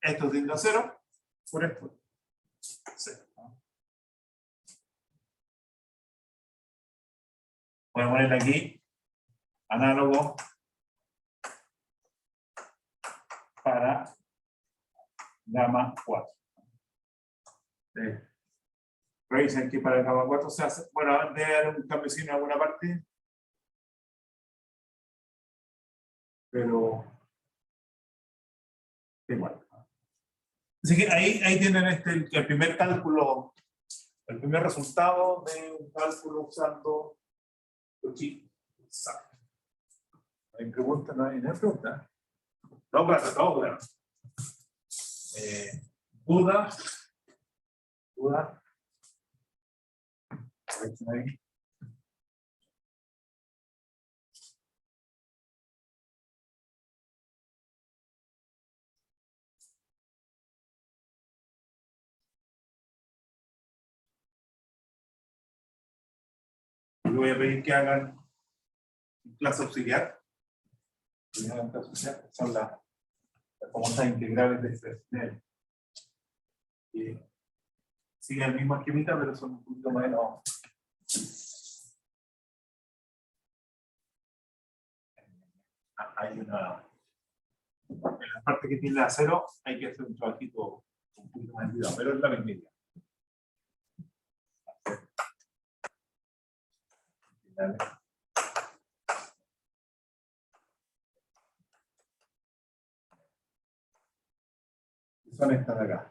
esto tiende a 0, por esto, 0. Voy a ponerle aquí, análogo para gamma 4. Revisen que para el gamma 4 se hace, bueno, debe haber un cambio en alguna parte, pero igual. Así que ahí tienen el primer cálculo, el primer resultado de un cálculo usando Cauchy. ¿Hay preguntas? No hay preguntas. No, claro, todo claro. ¿Duda? Ahí. Les voy a pedir que hagan clase auxiliar. Son las famosas integrales de expresión. Siguen el mismo esquemita, pero son un poquito menos. Hay una. En la parte que tiene acero hay que hacer un trabajito un poquito más individual, pero es la misma idea. Son estas de acá.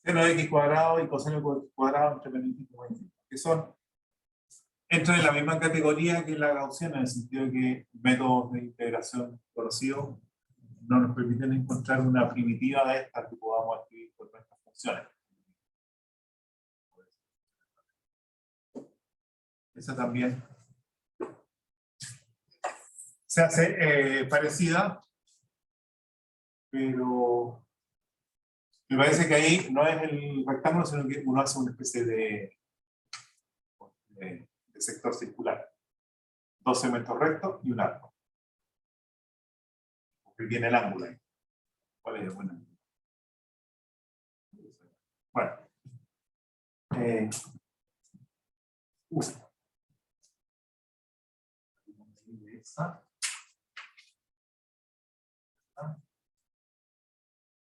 Seno de x cuadrado y coseno de x cuadrado entre 25 y 25, que son entran en la misma categoría que la gaussiana, en el sentido de que métodos de integración conocidos no nos permiten encontrar una primitiva de esta que podamos escribir por nuestras funciones. Esa también se hace parecida, pero me parece que ahí no es el rectángulo, sino que uno hace una especie de sector circular. 2 segmentos rectos y un arco. Porque viene el ángulo ahí. ¿Cuál es el buen ángulo? Bueno.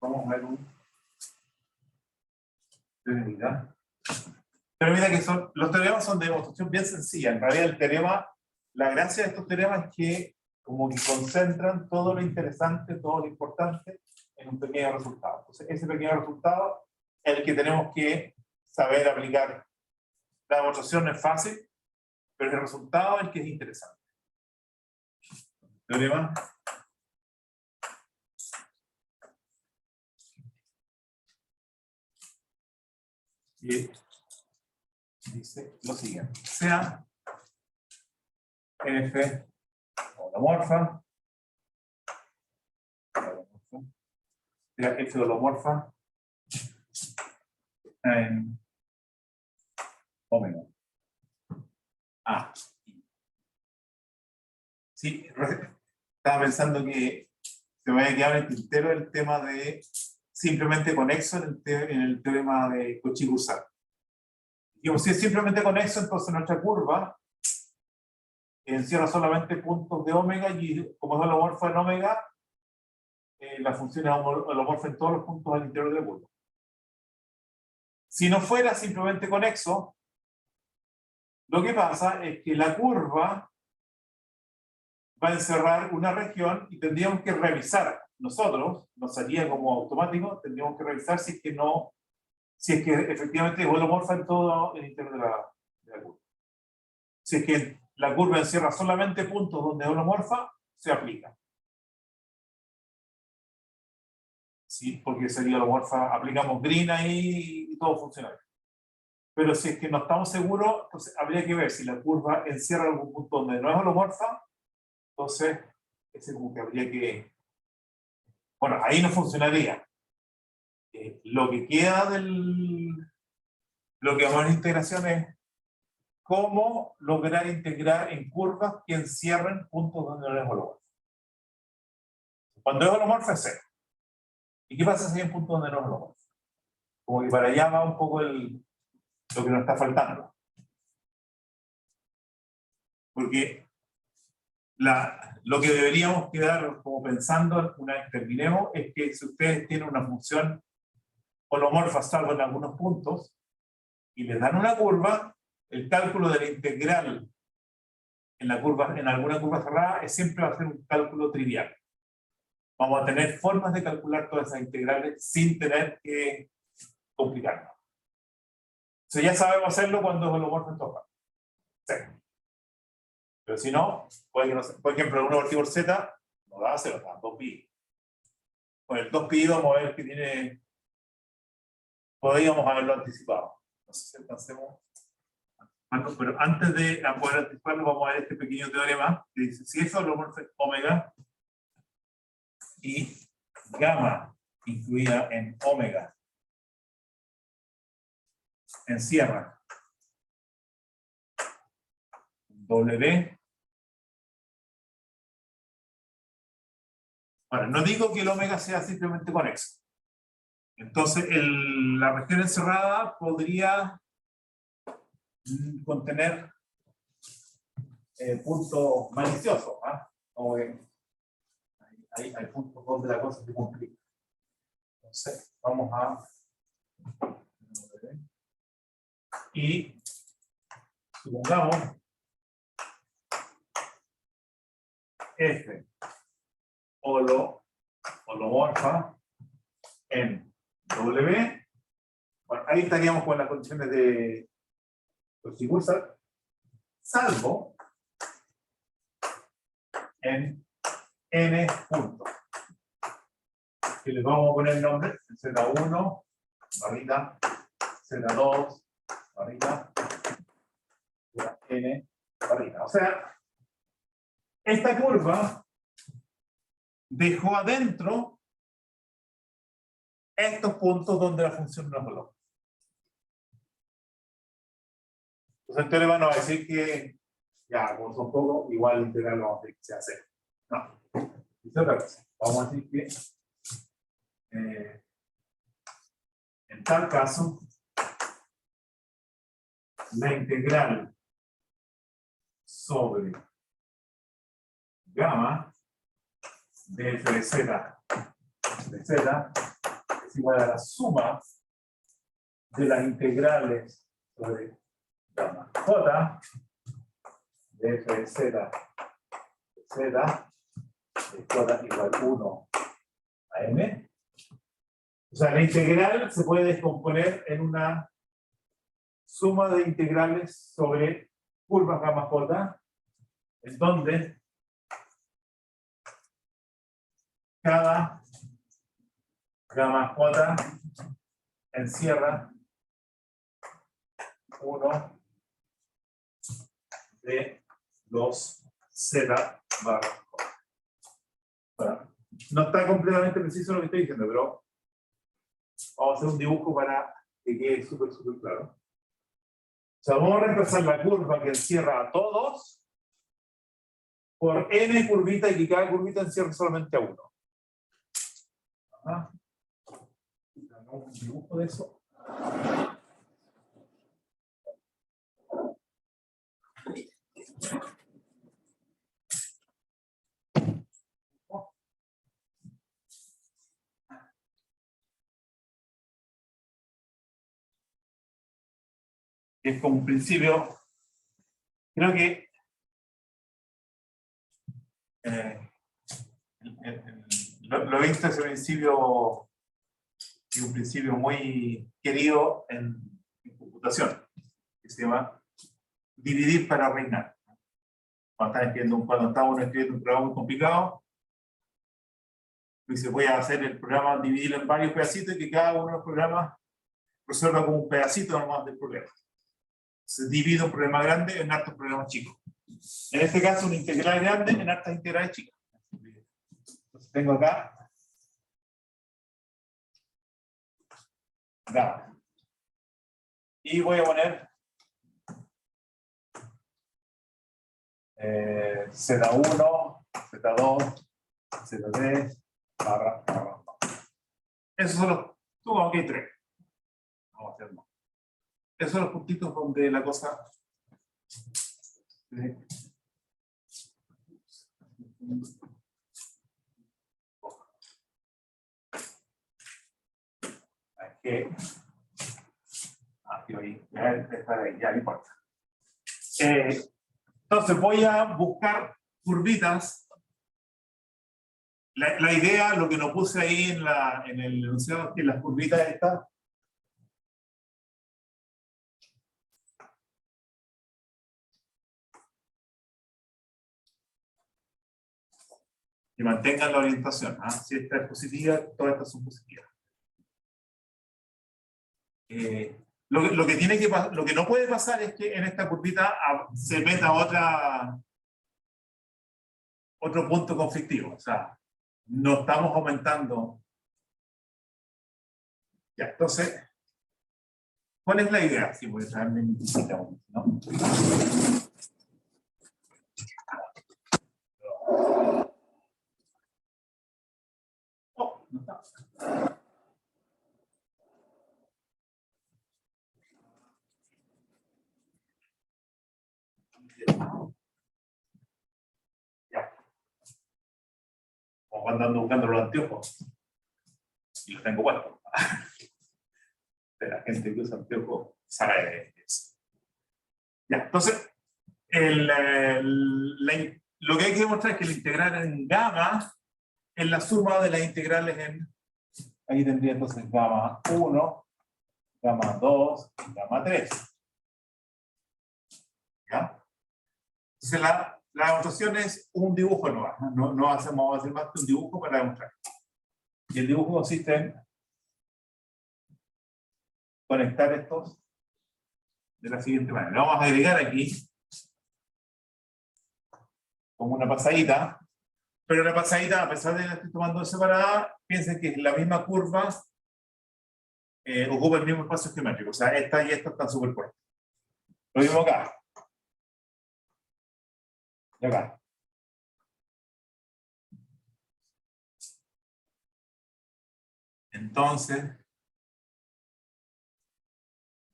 Vamos a ver un teorema. Pero mira que los teoremas son de demostración bien sencilla. En realidad el teorema, la gracia de estos teoremas es que como que concentran todo lo interesante, todo lo importante en un pequeño resultado. Entonces ese pequeño resultado es el que tenemos que saber aplicar. La demostración no es fácil, pero el resultado es el que es interesante. Teorema. Y dice lo siguiente: sea F holomorfa, sea F holomorfa en omega. Sí, estaba pensando que se vaya a quedar en el tintero el tema de simplemente conexo en el teorema de Cauchy-Goursat. Digamos, si es simplemente conexo, entonces nuestra curva encierra solamente puntos de omega y como es holomorfa en omega, la función es holomorfa en todos los puntos al interior de la curva. Si no fuera simplemente conexo, lo que pasa es que la curva va a encerrar una región y tendríamos que revisar nosotros, nos salía como automático, tendríamos que revisar si es que no, si es que efectivamente es holomorfa en todo el interior de la curva. Si es que la curva encierra solamente puntos donde es holomorfa, se aplica. Sí, porque sería holomorfa, aplicamos green ahí y todo funciona. Pero si es que no estamos seguros, entonces habría que ver si la curva encierra algún punto donde no es holomorfa, entonces ese como que habría que... Bueno, ahí no funcionaría. Lo que queda lo que vamos a la integración es cómo lograr integrar en curvas que encierren puntos donde no es holomorfa. Cuando es holomorfa es 0. ¿Y qué pasa si hay un punto donde no es holomorfa? Como que para allá va un poco lo que nos está faltando. Porque lo que deberíamos quedar como pensando una vez que terminemos es que si ustedes tienen una función holomorfa salvo en algunos puntos y les dan una curva, el cálculo de la integral en alguna curva cerrada siempre va a ser un cálculo trivial. Vamos a tener formas de calcular todas esas integrales sin tener que complicarnos. Entonces ya sabemos hacerlo cuando es holomorfo en total. Sí. Pero si no, puede que no sea. Por ejemplo, 1 partido por z no da 0, da 2pi. Con el 2pi vamos a ver que tiene... Podríamos haberlo anticipado. No sé si alcancemos. Pero antes de poder anticiparlo, vamos a ver este pequeño teorema que dice: si es holomorfo omega y gamma incluida en omega encierra W. Ahora, no digo que el omega sea simplemente conexo. Entonces, la región encerrada podría contener puntos maliciosos. Como que hay puntos donde la cosa se complica. Entonces, vamos a... Y supongamos F holomorfa en W. Bueno, ahí estaríamos con las condiciones de Cauchy-Goursat, salvo en n puntos. Que les vamos a poner el nombre: Z1, barrita, Z2, barrita, n, barrita. O sea, esta curva dejó adentro estos puntos donde la función no es holomorfa. Entonces el teorema nos va a decir que, ya, como son pocos, igual el integral lo vamos a tener que hacer. No. Dice otra cosa. Vamos a decir que en tal caso, la integral sobre gamma de f de z es igual a la suma de las integrales sobre gamma j de f de z es j igual 1 a n. O sea, la integral se puede descomponer en una suma de integrales sobre curvas gamma j, en donde cada gamma j encierra uno de los z barra j. Bueno, no está completamente preciso lo que estoy diciendo, pero vamos a hacer un dibujo para que quede súper claro. O sea, vamos a reemplazar la curva que encierra a todos por n curvita y que cada curvita encierra solamente a uno. ¿Ah? Hagamos un dibujo de eso. Es como un principio, creo que lo he visto ese principio, es un principio muy querido en computación, que se llama dividir para reinar. Cuando estamos escribiendo un programa muy complicado, dice, voy a hacer el programa, dividirlo en varios pedacitos y que cada uno de los programas resuelva como un pedacito nomás del problema. Se divide un problema grande en hartos problemas chicos. En este caso, una integral grande en hartas integrales chicas. Entonces tengo acá gamma. Y voy a poner Z1, Z2, Z3, barra. Esos son los, tú que hay 3. Vamos a hacer más. Esos son los puntitos donde la cosa... ya no importa. Entonces voy a buscar curvitas. La idea, lo que no puse ahí en el enunciado, es que las curvitas estas que mantengan la orientación. ¿Ah? Si esta es positiva, todas estas son positivas. Lo que no puede pasar es que en esta curvita se meta otro punto conflictivo. O sea, no estamos aumentando. Ya, entonces, ¿cuál es la idea? Sí, voy a traerme mi visita, ¿no? Oh, no está. Ya. Como cuando ando buscando los anteojos. Y los tengo puestos. De la gente que usa anteojos sabe eso. Ya, entonces, lo que hay que demostrar es que la integral en gamma es la suma de las integrales en... Ahí tendría entonces gamma 1, gamma 2 y gamma 3. ¿Ya? Entonces la demostración es un dibujo nomás. No vamos a hacer más que un dibujo para demostrar. Y el dibujo consiste en conectar estos de la siguiente manera. Le vamos a agregar aquí como una pasadita, pero la pasadita, a pesar de que la estoy tomando separada, piensen que la misma curva ocupa el mismo espacio geométrico. O sea, esta y esta están superpuestas. Lo mismo acá. Y acá. Entonces,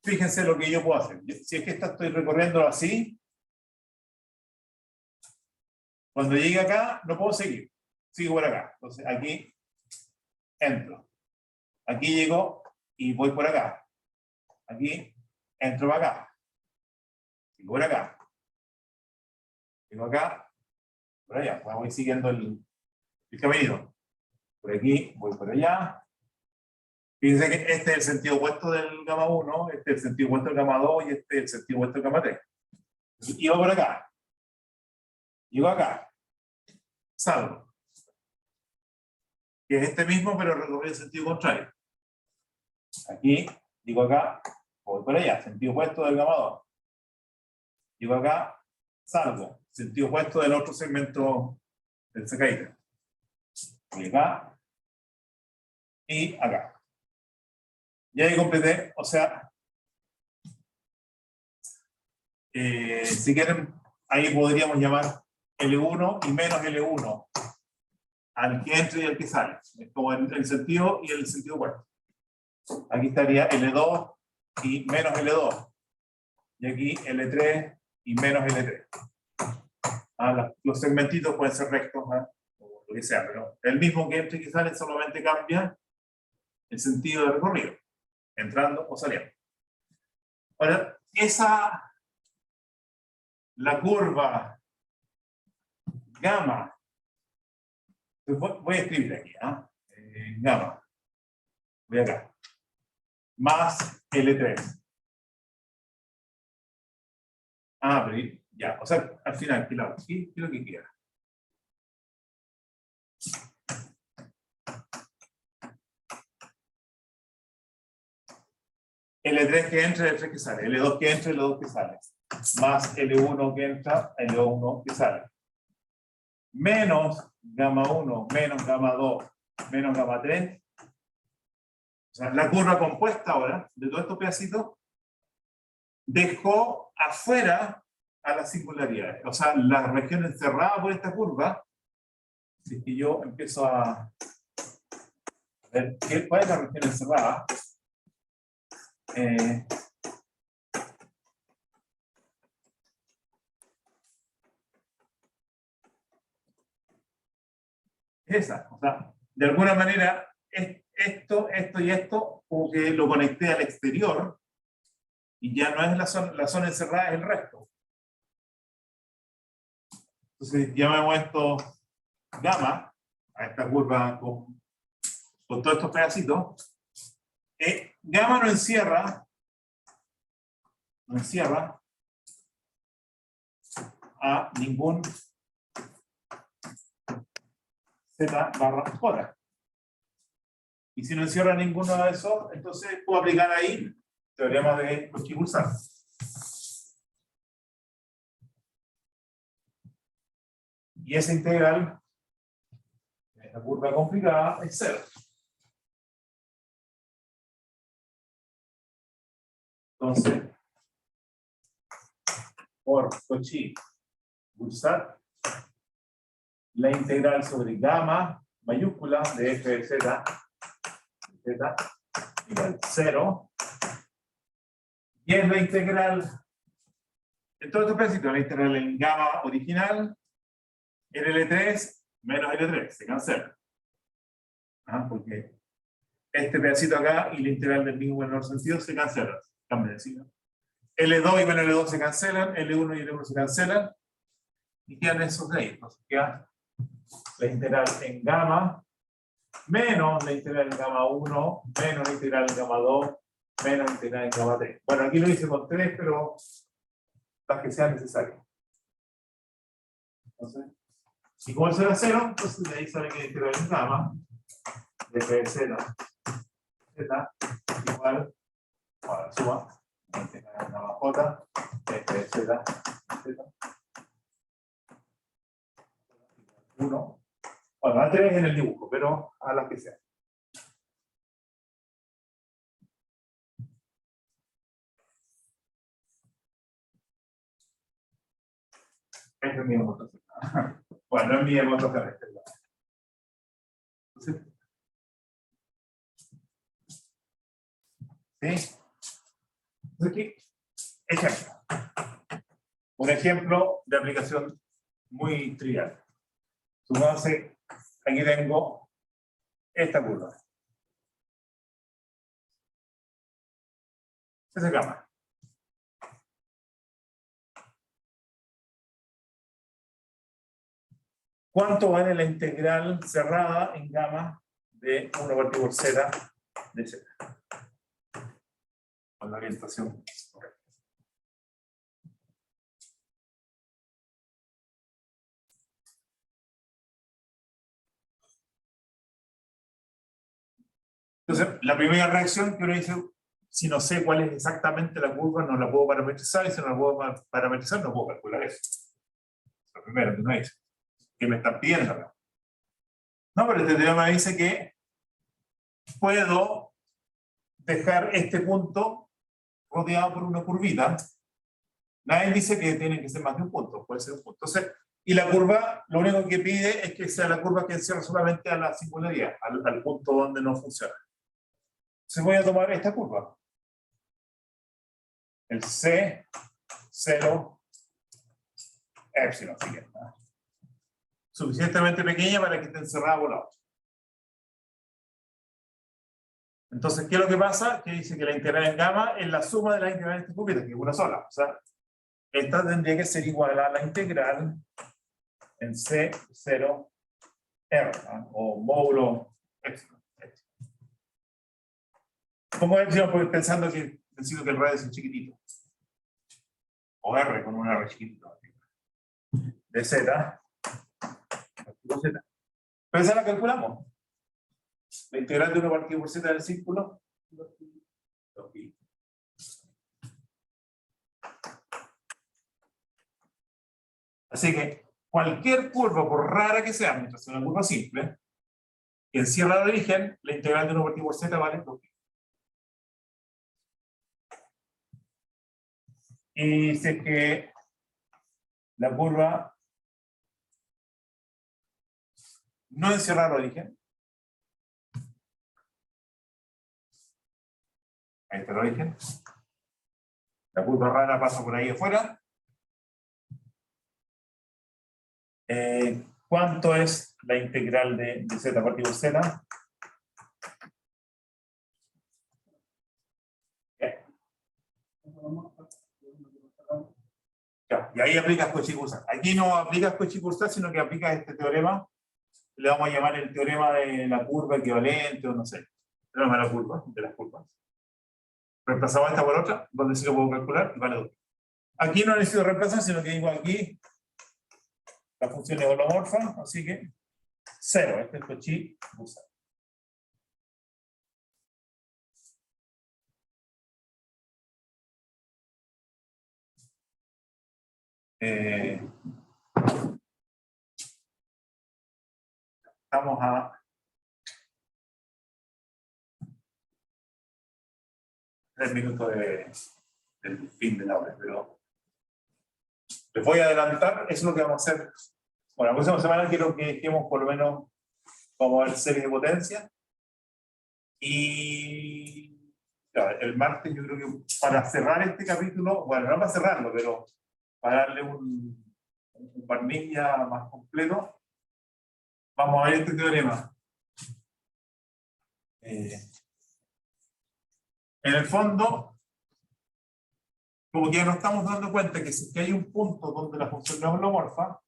fíjense lo que yo puedo hacer. Si es que esta estoy recorriendo así, cuando llegue acá, no puedo seguir. Sigo por acá. Entonces, aquí entro. Aquí llego y voy por acá. Aquí entro para acá. Sigo por acá. Llego acá. Por allá. Pues voy siguiendo el caminito. Por aquí, voy por allá. Fíjense que este es el sentido opuesto del gamma 1, este es el sentido opuesto del gamma 2 y este es el sentido opuesto del gamma 3. Y voy por acá. Llego acá. Salgo. Que es este mismo, pero recorrido en sentido contrario. Aquí, digo acá, voy por allá, sentido opuesto del gamma 2. Digo acá, salgo, sentido opuesto del otro segmento del sacaída. Voy acá y acá. Y ahí completé, o sea, si quieren, ahí podríamos llamar L1 y menos L1 al que entra y al que sale. Es como el sentido y el sentido opuesto. Aquí estaría L2 y menos L2. Y aquí L3 y menos L3. Los segmentitos pueden ser rectos, o lo que sea, pero el mismo que entra y que sale solamente cambia el sentido de recorrido, entrando o saliendo. Ahora, la curva gamma, voy a escribir aquí, gamma, voy acá, más L3. Pero ya, o sea, al final, ¿qué es lo que queda? L3 que entra, L3 que sale, L2 que entra, L2 que sale, más L1 que entra, L1 que sale, menos gamma 1, menos gamma 2, menos gamma 3. O sea, la curva compuesta ahora, de todos estos pedacitos, dejó afuera a las singularidades. O sea, la región encerrada por esta curva, si es que yo empiezo a ver cuál es la región encerrada, esa. O sea, de alguna manera, esto y esto, como que lo conecté al exterior, y ya no es la zona encerrada, es el resto. Entonces, llamemos esto gamma, a esta curva con todos estos pedacitos. Gamma no encierra a ningún Z barra J. Y si no encierra ninguno de esos, entonces puedo aplicar ahí teorema de Cauchy-Pulsar. Y esa integral, en esta curva complicada, es 0. Entonces, por Cauchy-Pulsar, la integral sobre gamma mayúscula de f de z igual 0. Y es la integral, en todos estos pedacitos, la integral en gamma original, en L3 menos L3, se cancela. Porque este pedacito acá y la integral del mismo menor sentido se cancelan. Cambia de signo. L2 y menos L2 se cancelan, L1 y L1 se cancelan, y quedan esos de ahí. Entonces queda la integral en gamma, menos la integral en gamma 1, menos la integral en gamma 2, menos la integral en gamma 3. Bueno, aquí lo hice con 3, pero las que sean necesarias. Entonces, y como eso era 0, entonces de ahí sale que la integral en gamma de f de z igual, ahora suba, la integral en gamma j de f de z 1. Bueno, a 3 en el dibujo, pero a las que sean. Este es mi demostración. Bueno, no es mi demostración, este es la. Entonces, ¿sí? Entonces aquí, ejemplo. Un ejemplo de aplicación muy trivial. Supongamos, aquí tengo esta curva. Esa es gamma. ¿Cuánto vale la integral cerrada en gamma de 1 partido por z de z? Con la orientación correcta. Entonces, la primera reacción que uno dice, si no sé cuál es exactamente la curva, no la puedo parametrizar, y si no la puedo parametrizar, no puedo calcular eso. Lo primero que uno dice, ¿qué me están pidiendo acá? No, pero este teorema dice que puedo dejar este punto rodeado por una curvita. Nadie dice que tiene que ser más de un punto, puede ser un punto. Entonces, Y la curva, lo único que pide es que sea la curva que encierra solamente a la singularidad, al punto donde no funciona. Entonces voy a tomar esta curva. El C0 epsilon, siguiente. Suficientemente pequeña para que esté encerrada por la otra. Entonces, ¿qué es lo que pasa? Que dice que la integral en gamma es la suma de las integrales cubitas, que es una sola. O sea, esta tendría que ser igual a la integral en C0 R, ¿no? O módulo epsilon. Pongo epsilon porque pensando que necesito que el radio sea chiquitito. O R con un R chiquitito. De Z. Z. Pero esa la calculamos. La integral de 1 partido por Z del círculo. 2pi. Así que cualquier curva, por rara que sea, mientras sea una curva simple, que encierra el origen, la integral de 1 partido por Z vale 2pi. Y dice que la curva no encierra el origen. Ahí está el origen. La curva rara pasa por ahí afuera. ¿Cuánto es la integral de Z partido por Z? Ya, y ahí aplicas Cauchy-Courant. Aquí no aplicas Cauchy-Courant, sino que aplicas este teorema. Le vamos a llamar el teorema de la curva equivalente, o no sé. El teorema de la curva, de las curvas. Reemplazamos esta por otra, donde sí lo puedo calcular, y vale 2. Aquí no necesito reemplazar, sino que digo aquí la función es holomorfa, así que 0. Este es Cauchy-Courant. Estamos a 3 minutos del fin de la hora, pero les voy a adelantar, eso es lo que vamos a hacer. Bueno, la próxima semana quiero que dejemos por lo menos, vamos a ver series de potencia. Y claro, el martes yo creo que para cerrar este capítulo, bueno, no para cerrarlo, pero para darle un barniz ya más completo, vamos a ver este teorema. En el fondo, como que ya nos estamos dando cuenta que si hay un punto donde la función no es holomorfa,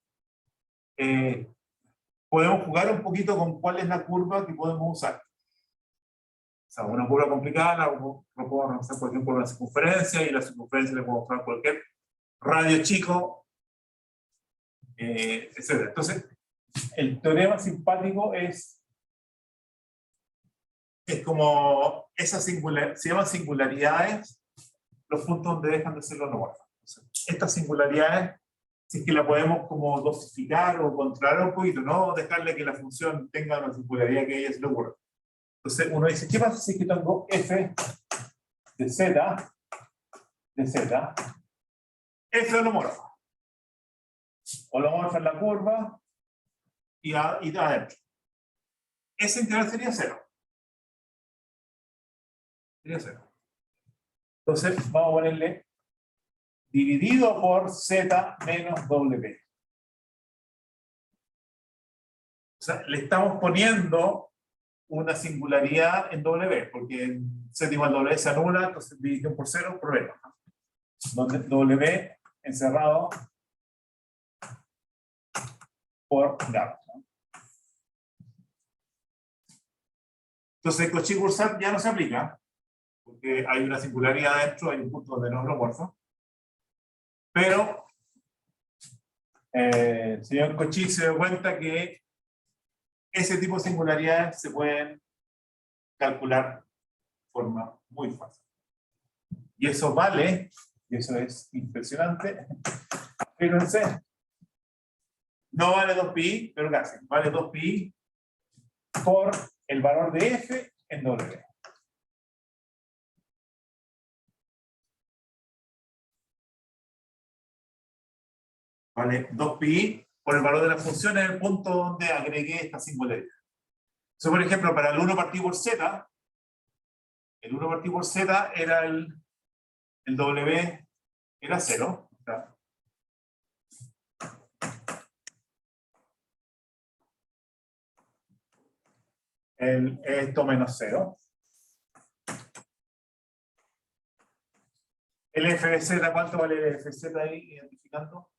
podemos jugar un poquito con cuál es la curva que podemos usar. O sea, una curva complicada la podemos hacer, por ejemplo, una circunferencia, y la circunferencia le podemos usar cualquier radio chico, etc. Entonces, el teorema simpático es como esa se llaman singularidades, los puntos donde dejan de ser holomorfas. Estas singularidades, si es que la podemos como dosificar o controlar un poquito, no dejarle que la función tenga una singularidad que a ella se le ocurra. Entonces uno dice, ¿qué pasa si es que tengo f de z, f holomorfa? Holomorfa en la curva y adentro. Esa integral sería 0. Sería 0. Entonces vamos a ponerle dividido por z menos w. O sea, le estamos poniendo una singularidad en w, porque en z igual w se anula, entonces división por 0, problema. Donde w encerrado por gamma. Entonces Cauchy-Courant ya no se aplica, porque hay una singularidad adentro, hay un punto donde no es holomorfo. Pero el señor Cauchy se dio cuenta que ese tipo de singularidades se pueden calcular de forma muy fácil. Y eso vale, y eso es impresionante, fíjense, no vale 2pi, pero casi, vale 2pi por el valor de f en w. Vale 2pi por el valor de la función en el punto donde agregué esta singularidad. Entonces, por ejemplo, para el 1 partido por z, el 1 partido por z era el W era 0. ¿Está? Esto menos 0. El f de z, ¿cuánto vale el f de z ahí identificando?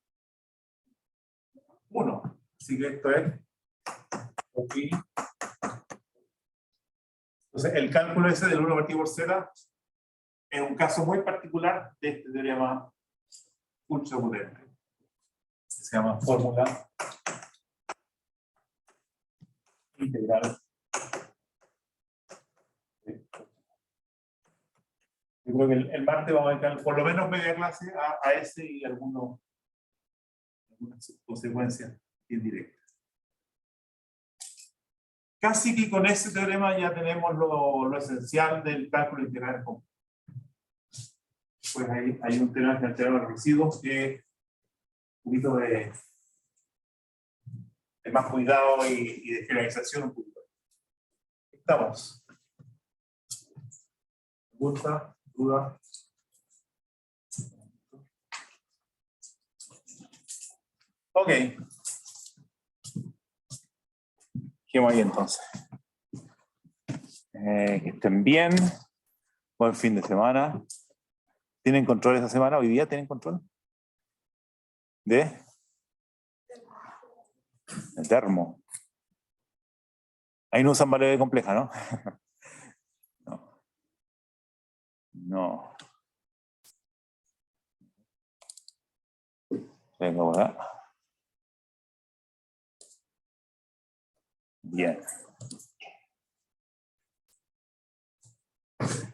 1. Así que esto es aquí. Entonces, el cálculo ese del 1 partido por z es un caso muy particular de este teorema ultra potente. Se llama fórmula integral. Yo creo que el martes vamos a dedicar por lo menos media clase a ese y algunas consecuencias indirectas. Casi que con ese teorema ya tenemos lo esencial del cálculo integral común. Pues hay un teorema que altera los residuos que es un poquito de más cuidado y de generalización un poquito. Estamos. ¿Pregunta? ¿Duda? Ok. ¿Qué más hay entonces? Que estén bien. Buen fin de semana. ¿Tienen control esta semana? ¿Hoy día tienen control? ¿De termo? Ahí no usan variable compleja, ¿no? No. No. Venga, ¿verdad? Bien.